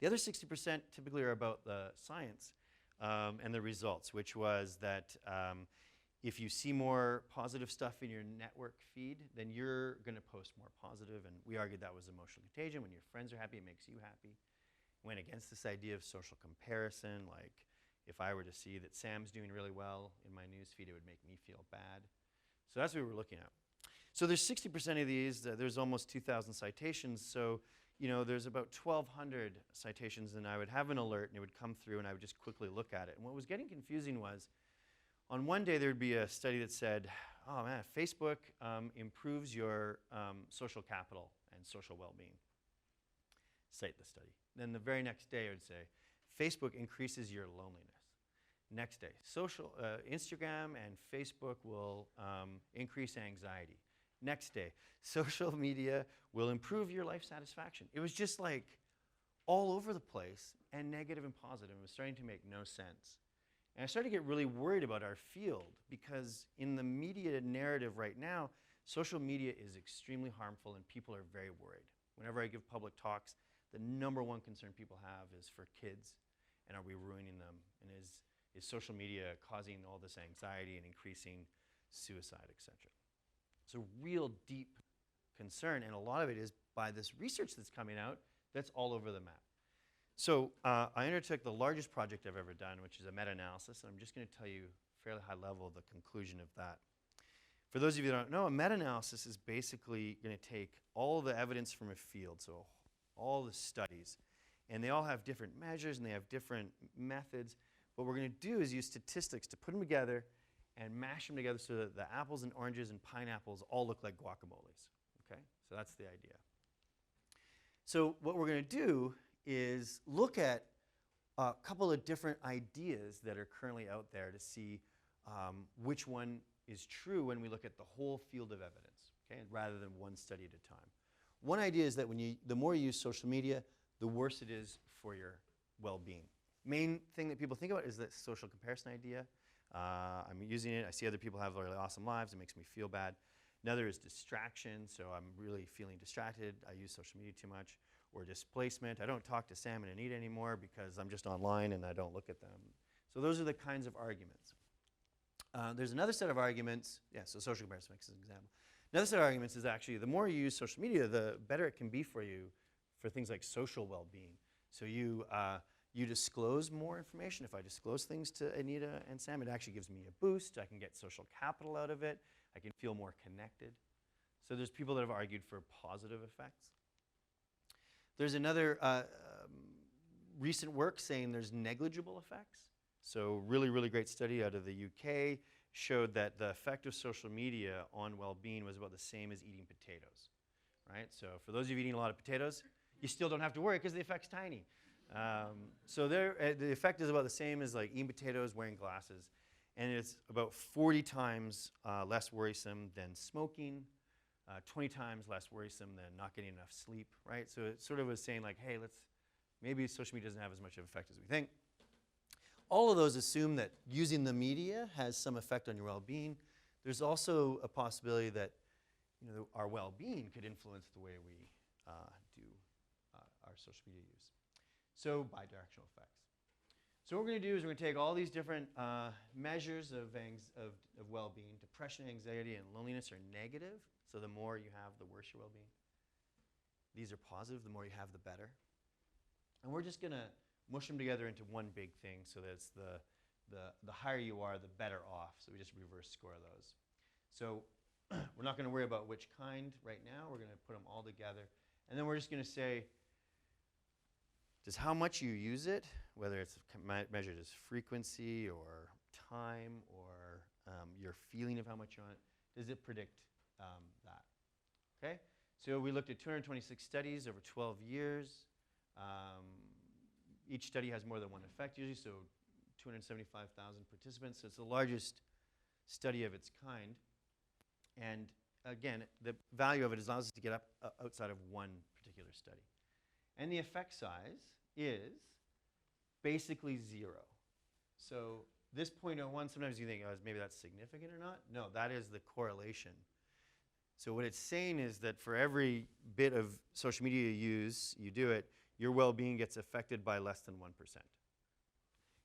The other 60% typically are about the science and the results, which was that if you see more positive stuff in your network feed, then you're going to post more positive. And we argued that was emotional contagion. When your friends are happy, it makes you happy. Went against this idea of social comparison, like if I were to see that Sam's doing really well in my news feed, it would make me feel bad. So that's what we were looking at. So there's 60% of these. There's almost 2,000 citations. So there's about 1,200 citations, and I would have an alert, and it would come through, and I would just quickly look at it. And what was getting confusing was, on one day, there would be a study that said, oh man, Facebook improves your social capital and social well-being. Cite the study. Then the very next day, it would say, Facebook increases your loneliness. Next day, Instagram and Facebook will increase anxiety. Next day, social media will improve your life satisfaction. It was just like all over the place and negative and positive. It was starting to make no sense. And I started to get really worried about our field because in the media narrative right now, social media is extremely harmful and people are very worried. Whenever I give public talks, the number one concern people have is for kids, and are we ruining them? And is social media causing all this anxiety and increasing suicide, et cetera? It's a real deep concern, and a lot of it is by this research that's coming out that's all over the map. So I undertook the largest project I've ever done, which is a meta-analysis, and I'm just going to tell you fairly high level the conclusion of that. For those of you that don't know, a meta-analysis is basically going to take all the evidence from a field, so all the studies, and they all have different measures and they have different methods. What we're going to do is use statistics to put them together and mash them together so that the apples and oranges and pineapples all look like guacamoles. Okay? So that's the idea. So what we're going to do is look at a couple of different ideas that are currently out there to see which one is true when we look at the whole field of evidence, okay, rather than one study at a time. One idea is that the more you use social media, the worse it is for your well-being. Main thing that people think about is that social comparison idea. I'm using it. I see other people have really awesome lives. It makes me feel bad. Another is distraction. So I'm really feeling distracted. I use social media too much. Or displacement. I don't talk to Sam and Anita anymore because I'm just online and I don't look at them. So those are the kinds of arguments. There's another set of arguments. Yeah, so social comparison makes an example. Another set of arguments is actually the more you use social media, the better it can be for you for things like social well-being. So you disclose more information. If I disclose things to Anita and Sam, it actually gives me a boost. I can get social capital out of it. I can feel more connected. So there's people that have argued for positive effects. There's another recent work saying there's negligible effects. So really, really great study out of the UK showed that the effect of social media on well-being was about the same as eating potatoes, right? So for those of you eating a lot of potatoes, you still don't have to worry because the effect's tiny. So the effect is about the same as like eating potatoes, wearing glasses, and it's about 40 times less worrisome than smoking, 20 times less worrisome than not getting enough sleep, right? So it sort of was saying like, hey, maybe social media doesn't have as much of an effect as we think. All of those assume that using the media has some effect on your well-being. There's also a possibility that our well-being could influence the way we do our social media use. So bidirectional effects. So what we're going to do is we're going to take all these different measures of well-being. Depression, anxiety, and loneliness are negative. So the more you have, the worse your well-being. These are positive. The more you have, the better. And we're just going to mush them together into one big thing so that it's the higher you are, the better off. So we just reverse score those. So we're not going to worry about which kind right now. We're going to put them all together. And then we're just going to say, does how much you use it, whether it's measured as frequency or time or your feeling of how much you're on it, does it predict that? Okay? So we looked at 226 studies over 12 years. Each study has more than one effect usually, so 275,000 participants. So it's the largest study of its kind. And again, the value of it allows us to get up outside of one particular study. And the effect size is basically 0. So this 0.01, sometimes you think, oh, maybe that's significant or not. No, that is the correlation. So what it's saying is that for every bit of social media you do it, your well-being gets affected by less than 1%.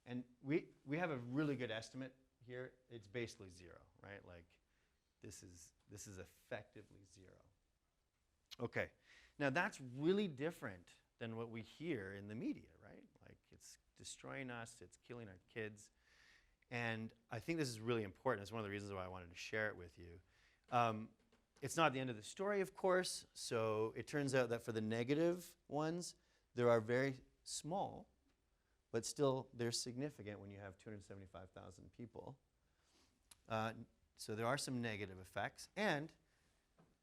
And we have a really good estimate here. It's basically 0, right? Like this is effectively 0. Okay, now that's really different than what we hear in the media, right? Like it's destroying us, it's killing our kids. And I think this is really important. It's one of the reasons why I wanted to share it with you. It's not the end of the story, of course. So it turns out that for the negative ones, there are very small, but still they're significant when you have 275,000 people. So there are some negative effects. And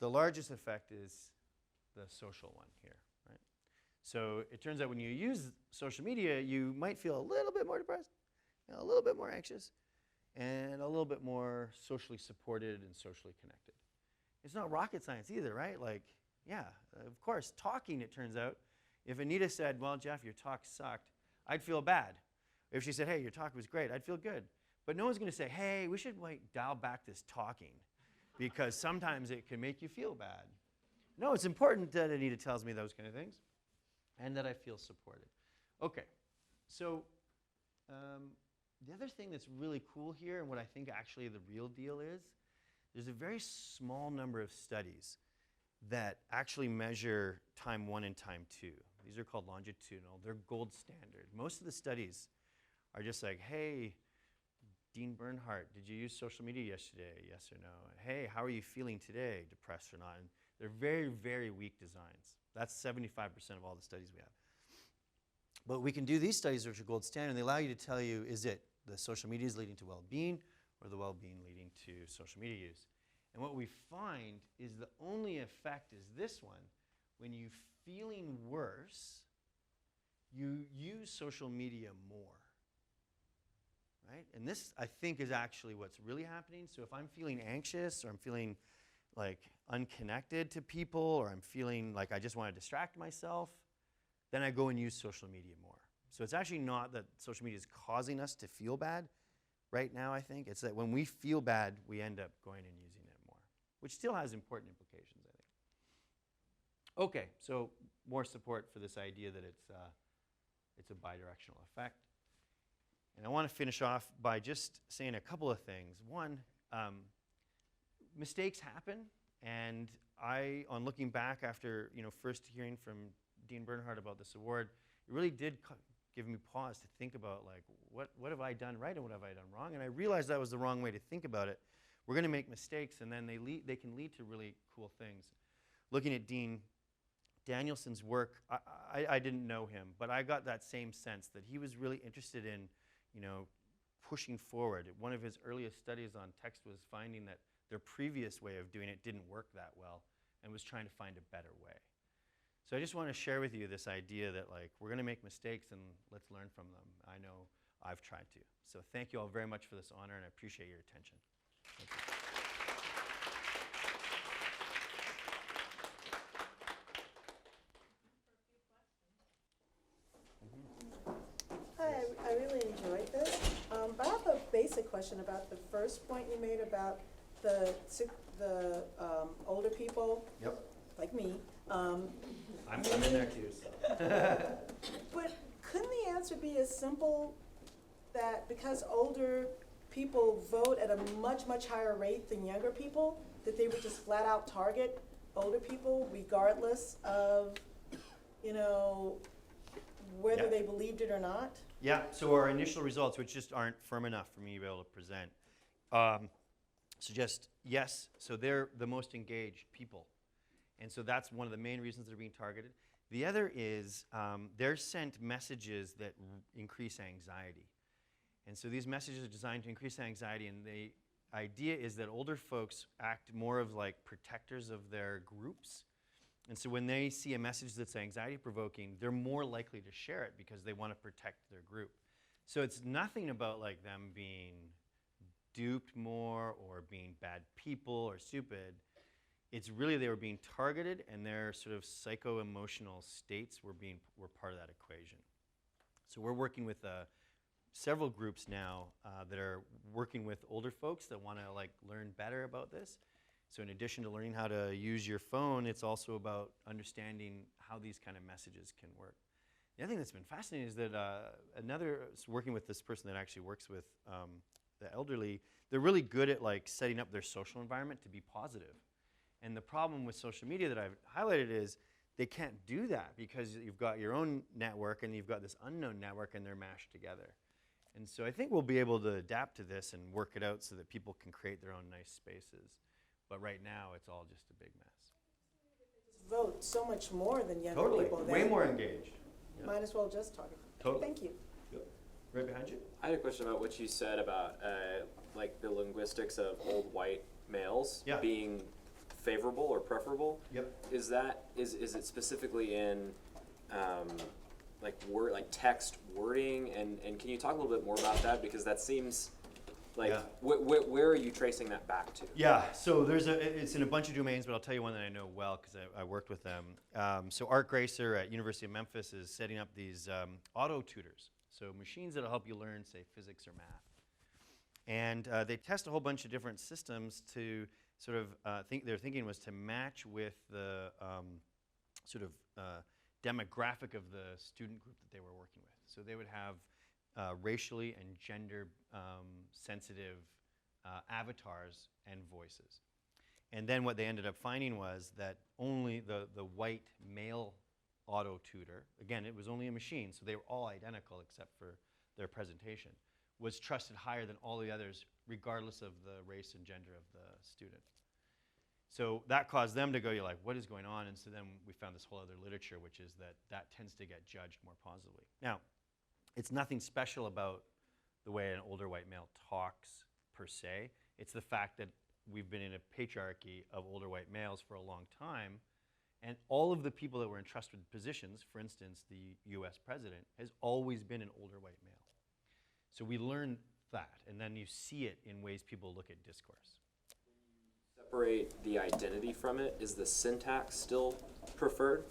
the largest effect is the social one here, right? So it turns out when you use social media, you might feel a little bit more depressed, a little bit more anxious, and a little bit more socially supported and socially connected. It's not rocket science either, right? Like, yeah, of course, talking, it turns out, if Anita said, well, Jeff, your talk sucked, I'd feel bad. If she said, hey, your talk was great, I'd feel good. But no one's going to say, hey, we should like dial back this talking because sometimes it can make you feel bad. No, it's important that Anita tells me those kind of things and that I feel supported. Okay, so the other thing that's really cool here and what I think actually the real deal is, there's a very small number of studies that actually measure time 1 and time 2. These are called longitudinal. They're gold standard. Most of the studies are just like, hey, Dean Bernhardt, did you use social media yesterday? Yes or no? Hey, how are you feeling today? Depressed or not? And they're very, very weak designs. That's 75% of all the studies we have. But we can do these studies which are gold standard, and they allow you to tell you, is it the social media is leading to well-being or the well-being leading to social media use? And what we find is the only effect is this one. When you're feeling worse, you use social media more, right? And this, I think, is actually what's really happening. So if I'm feeling anxious or I'm feeling like unconnected to people or I'm feeling like I just want to distract myself, then I go and use social media more. So it's actually not that social media is causing us to feel bad right now, I think. It's that when we feel bad, we end up going and using it more, which still has important implications, I think. Okay, so more support for this idea that it's a bidirectional effect. And I want to finish off by just saying a couple of things. One, mistakes happen, and on looking back after first hearing from Dean Bernhardt about this award, it really did give me pause to think about like what have I done right and what have I done wrong, and I realized that was the wrong way to think about it. We're going to make mistakes, and then they can lead to really cool things. Looking at Dean Danielson's work, I didn't know him, but I got that same sense that he was really interested in pushing forward. One of his earliest studies on text was finding that their previous way of doing it didn't work that well and was trying to find a better way. So I just want to share with you this idea that like we're going to make mistakes and let's learn from them. I know I've tried to. So thank you all very much for this honor, and I appreciate your attention. Thank you. Hi, I really enjoyed this, but I have a basic question about the first point you made about the older people, Yep. like me. I'm in there too, so. But couldn't the answer be as simple that because older people vote at a much, much higher rate than younger people, that they would just flat out target older people regardless of, whether Yeah. they believed it or not? Yeah, so our initial results, which just aren't firm enough for me to be able to present, suggest yes, so they're the most engaged people. And so that's one of the main reasons they're being targeted. The other is they're sent messages that increase anxiety. And so these messages are designed to increase anxiety, and the idea is that older folks act more of like protectors of their groups. And so when they see a message that's anxiety-provoking, they're more likely to share it because they want to protect their group. So it's nothing about like them being duped more or being bad people or stupid. It's really they were being targeted, and their sort of psycho-emotional states were part of that equation. So we're working with several groups now that are working with older folks that want to like learn better about this. So in addition to learning how to use your phone, it's also about understanding how these kind of messages can work. The other thing that's been fascinating is that working with this person that actually works with the elderly, they're really good at like setting up their social environment to be positive. And the problem with social media that I've highlighted is they can't do that because you've got your own network and you've got this unknown network, and they're mashed together. And so I think we'll be able to adapt to this and work it out so that people can create their own nice spaces. But right now, it's all just a big mess. Vote so much more than younger Totally, people. way then more engaged. Yeah. Might as well just talk. Totally. Thank you. Yep. Right behind you. I had a question about what you said about like the linguistics of old white males Yeah. being favorable or preferable. Yep. Is it specifically in like text wording, and can you talk a little bit more about that, because that seems like Yeah. Where are you tracing that back to? Yeah, so it's in a bunch of domains, but I'll tell you one that I know well because I worked with them. So Art Gracer at University of Memphis is setting up these auto tutors, so machines that'll help you learn, say, physics or math. And they test a whole bunch of different systems to sort of their thinking was to match with the demographic of the student group that they were working with. So they would have racially and gender sensitive avatars and voices. And then what they ended up finding was that only the white male auto tutor, again, it was only a machine, so they were all identical except for their presentation, was trusted higher than all the others, regardless of the race and gender of the student. So that caused them to go, you're like, what is going on? And so then we found this whole other literature, which is that tends to get judged more positively. Now, it's nothing special about the way an older white male talks per se. It's the fact that we've been in a patriarchy of older white males for a long time, and all of the people that were in trusted positions, for instance, the US president, has always been an older white male. So we learn that, and then you see it in ways people look at discourse. Separate the identity from it. Is the syntax still preferred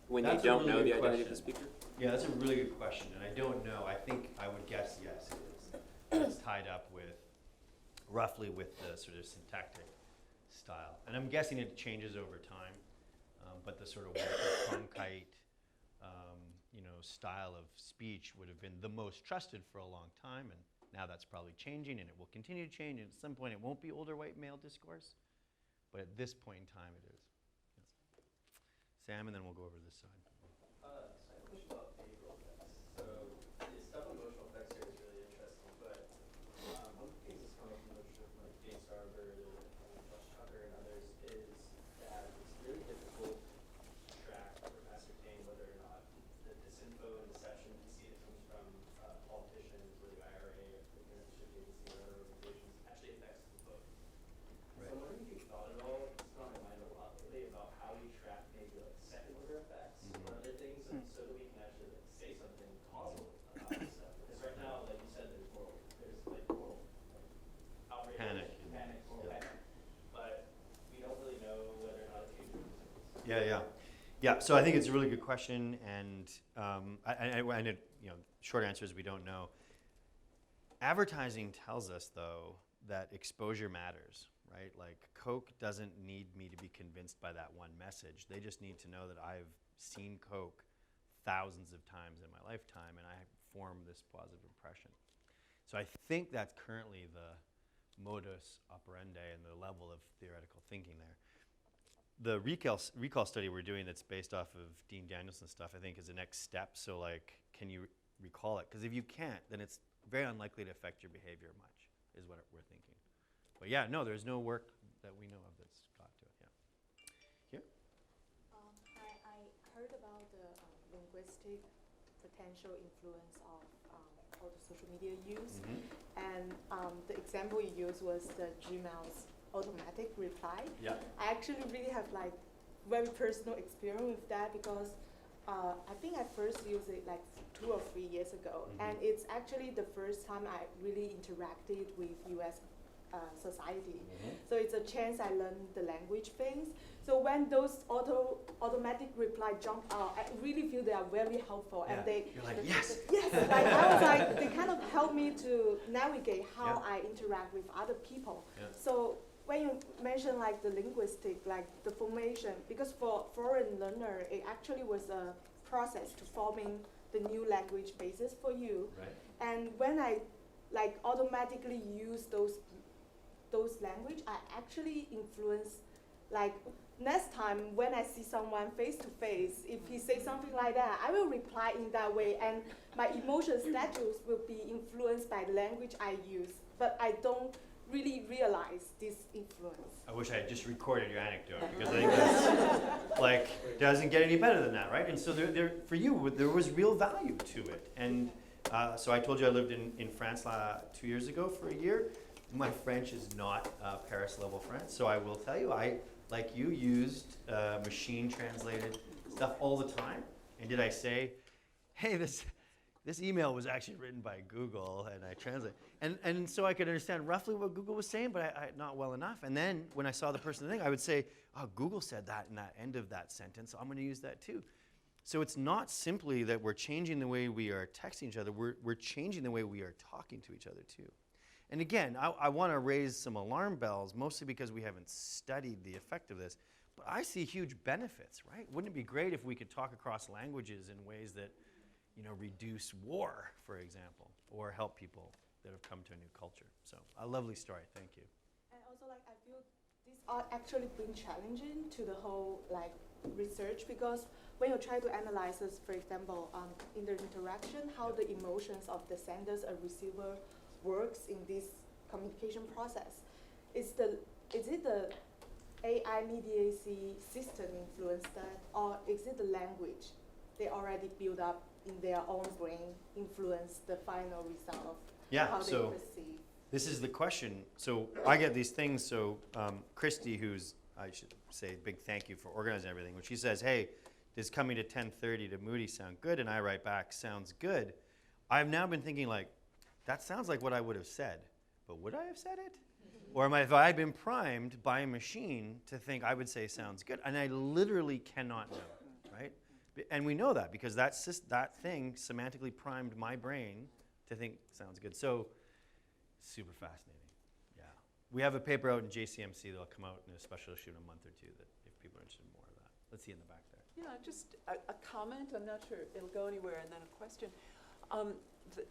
when That's you a don't really know the good identity of the question. speaker? Yeah, that's a really good question, and I don't know. I think I would guess yes, it is. And it's tied up with, roughly with the sort of syntactic style. And I'm guessing it changes over time, but the sort of Cronkite, style of speech would have been the most trusted for a long time, and now that's probably changing, and it will continue to change, and at some point it won't be older white male discourse, but at this point in time it is. Yes. Sam, and then we'll go over to this side. So I have a question about behavioral effects. So the stuff on emotional effects here is really interesting, but one of the things that's come up in the literature from like James Garber, Tucker, and others is that it's really difficult to track or ascertain whether or not the disinfo and deception you see that comes from politicians or the IRA or the Parentship Agency or other organizations actually affects the vote. Right. So I'm wondering if you've thought at all, it's gone in my mind a lot lately, about how we track maybe like second order effects or other things, and so that we can actually like say something causal about this stuff. Because right now, like you said, there's moral outrage, Panic. moral Yeah. panic, but we don't really know whether or not it's usually Yeah, so I think it's a really good question, and short answer is we don't know. Advertising tells us, though, that exposure matters, right? Like, Coke doesn't need me to be convinced by that one message. They just need to know that I've seen Coke thousands of times in my lifetime, and I form this positive impression. So I think that's currently the modus operandi and the level of theoretical thinking there. the recall study we're doing that's based off of Dean Danielson stuff, I think, is the next step. So, like, can you recall it? Because if you can't, then it's very unlikely to affect your behavior much, is what we're thinking. But yeah, no, there's no work that we know of that's got to it. Yeah. Here? I heard about the linguistic potential influence of all the social media use, and the example you used was the Gmail's automatic reply. Yeah. I actually really have like very personal experience with that because I think I first used it like 2 or 3 years ago, and it's actually the first time I really interacted with U.S. Society. So it's a chance I learned the language things. So when those automatic reply jump out, I really feel they are very helpful, and they You're like, yes. yes, like I was like they kind of help me to navigate how I interact with other people. Yeah. So when you mention like the linguistic, like the formation, because for foreign learner, it actually was a process to forming the new language basis for you. Right. And when I like automatically use those language, I actually influence, like next time when I see someone face to face, if he says something like that, I will reply in that way, and my emotion status will be influenced by the language I use, but I don't really realize this influence. I wish I had just recorded your anecdote, because I think that's like doesn't get any better than that, right? And so there for you, there was real value to it. And so I told you I lived in France 2 years ago for a year. My French is not Paris level French, so I will tell you, I, like you, used machine translated stuff all the time. And did I say, hey, this email was actually written by Google, and I translate. And so I could understand roughly what Google was saying, but I not well enough. And then when I saw the person thing, I would say, oh, Google said that in that end of that sentence, so I'm going to use that too. So it's not simply that we're changing the way we are texting each other, we're changing the way we are talking to each other too. And again, I want to raise some alarm bells, mostly because we haven't studied the effect of this. But I see huge benefits, right? Wouldn't it be great if we could talk across languages in ways that, you know, reduce war, for example, or help people that have come to a new culture? So, a lovely story. Thank you. And also, like, I feel these are actually been challenging to the whole, like, research, because when you try to analyze this, for example, in the interaction, how the emotions of the senders and receiver works in this communication process. Is it the AI mediacy system influence that, or is it the language they already build up in their own brain influence the final result of how they perceive? This is the question. So I get these things. So Christy, who's, I should say, big thank you for organizing everything. When she says, hey, does coming to 10:30 to Moody sound good? And I write back, sounds good. I've now been thinking, like, that sounds like what I would have said, but would I have said it? Or have I been primed by a machine to think I would say sounds good? And I literally cannot know, right? And we know that because that thing semantically primed my brain to think sounds good. So super fascinating, yeah. We have a paper out in JCMC that'll come out in a special issue in a month or two that if people are interested in more of that. Let's see in the back there. Yeah, just a comment. I'm not sure it'll go anywhere, and then a question.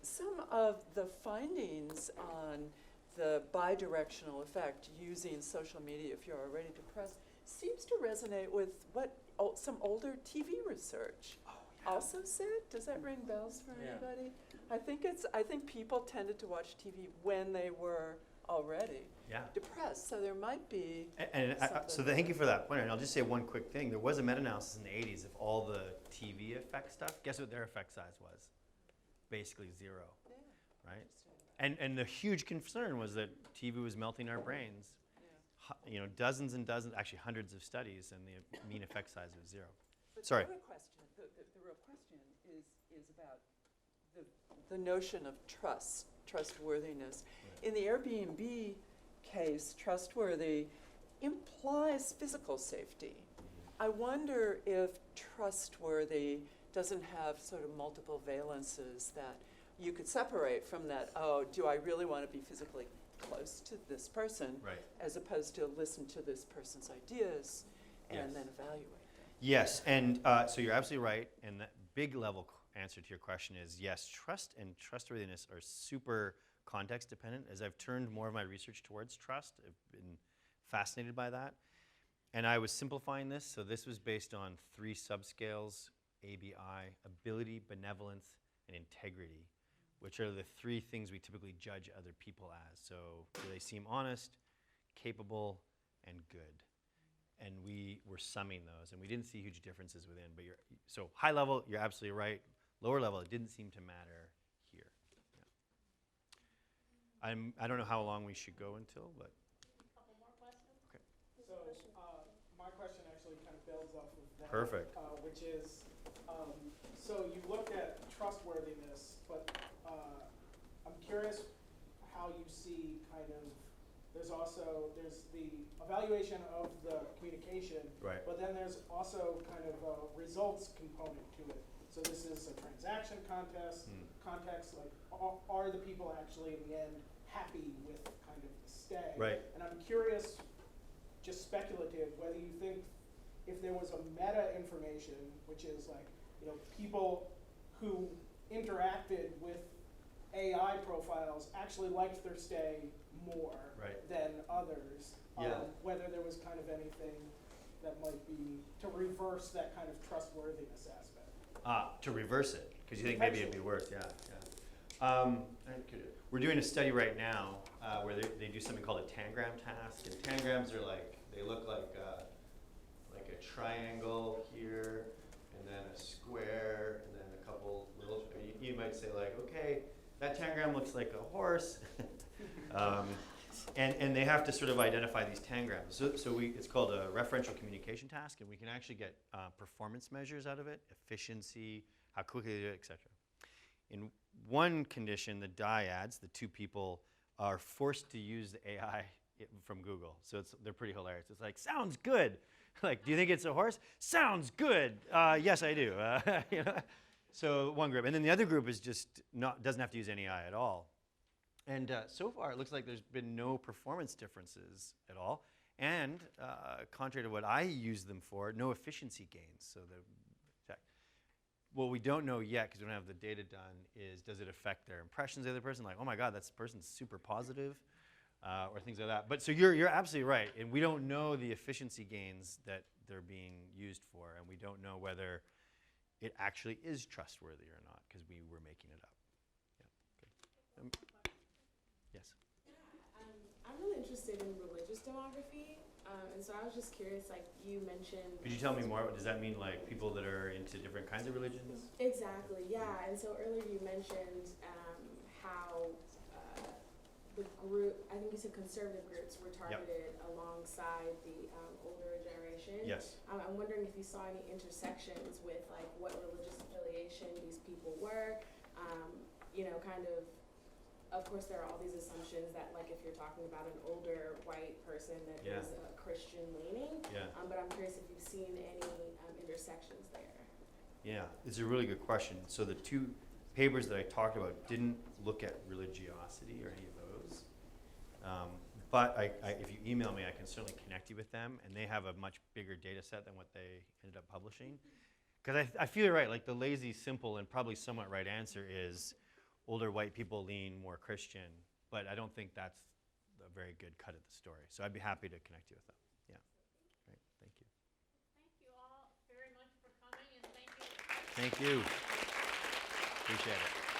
Some of the findings on the bidirectional effect using social media if you're already depressed seems to resonate with what some older TV research also said. Does that ring bells for anybody? I think people tended to watch TV when they were already depressed, so there might be so thank you for that point. And I'll just say one quick thing. There was a meta-analysis in the 80s of all the TV effect stuff. Guess what their effect size was? Basically 0, right? And the huge concern was that TV was melting our brains. You know, dozens and dozens, actually hundreds of studies, and the mean effect size was 0. But Sorry. The real question, the real question is about the notion of trustworthiness. Right. In the Airbnb case, trustworthy implies physical safety. I wonder if trustworthy doesn't have sort of multiple valences that you could separate from that, oh, do I really want to be physically close to this person, right, as opposed to listen to this person's ideas and then evaluate them. Yes, and so you're absolutely right, and that big level answer to your question is yes, trust and trustworthiness are super context dependent. As I've turned more of my research towards trust, I've been fascinated by that. And I was simplifying this, so this was based on 3 subscales, ABI, ability, benevolence, and integrity, which are the 3 things we typically judge other people as. So do they seem honest, capable, and good? And we were summing those, and we didn't see huge differences within. But so high level, you're absolutely right. Lower level, it didn't seem to matter here. Yeah. I don't know how long we should go until, but. Couple more questions? Okay. So, my question actually kind of builds off of that. Perfect. Which is, so you looked at trustworthiness, but I'm curious how you see kind of, there's the evaluation of the communication, Right. but then there's also kind of a results component to it. So this is a transaction context, like are the people actually in the end happy with kind of the stay? Right. And I'm curious, just speculative, whether you think if there was a meta information, which is like, you know, people who interacted with AI profiles actually liked their stay more Right. than others. Yeah. Whether there was kind of anything that might be to reverse that kind of trustworthiness aspect. To reverse it, because you think maybe it'd be worse. Yeah, yeah. We're doing a study right now where they do something called a tangram task, and tangrams are like, they look like a triangle here, and then a square, and then a couple little. You might say like, okay, that tangram looks like a horse, and they have to sort of identify these tangrams. So it's called a referential communication task, and we can actually get performance measures out of it, efficiency, how quickly they do it, etc. In one condition, the dyads, the 2 people, are forced to use the AI from Google. So they're pretty hilarious. It's like, sounds good. Like, do you think it's a horse? Sounds good. Yes, I do. You know? So one group. And then the other group is just doesn't have to use any AI at all. And so far, it looks like there's been no performance differences at all. And contrary to what I use them for, no efficiency gains. So what we don't know yet, because we don't have the data done, is does it affect their impressions of the other person? Like, oh my God, that person's super positive, or things like that. But so you're absolutely right. And we don't know the efficiency gains that they're being used for. And we don't know whether it actually is trustworthy or not, because we were making it up. Yeah, good. Yes. I'm really interested in religious demography, and so I was just curious, like you mentioned. Could you tell me more? Does that mean like people that are into different kinds of religions? Exactly, yeah. And so earlier you mentioned how the group, I think you said conservative groups were targeted alongside the older generation. Yes. I'm wondering if you saw any intersections with like what religious affiliation these people were, you know, kind of course, there are all these assumptions that, like, if you're talking about an older white person, that there's a Christian leaning. Yeah. But I'm curious if you've seen any intersections there. Yeah, it's a really good question. So the 2 papers that I talked about didn't look at religiosity or any of those. But if you email me, I can certainly connect you with them, and they have a much bigger data set than what they ended up publishing. Because I feel you're right, like the lazy, simple, and probably somewhat right answer is older white people lean more Christian, but I don't think that's a very good cut of the story. So I'd be happy to connect you with them. Yeah. Great. Thank you. Thank you all very much for coming, and thank you. Thank you. Appreciate it.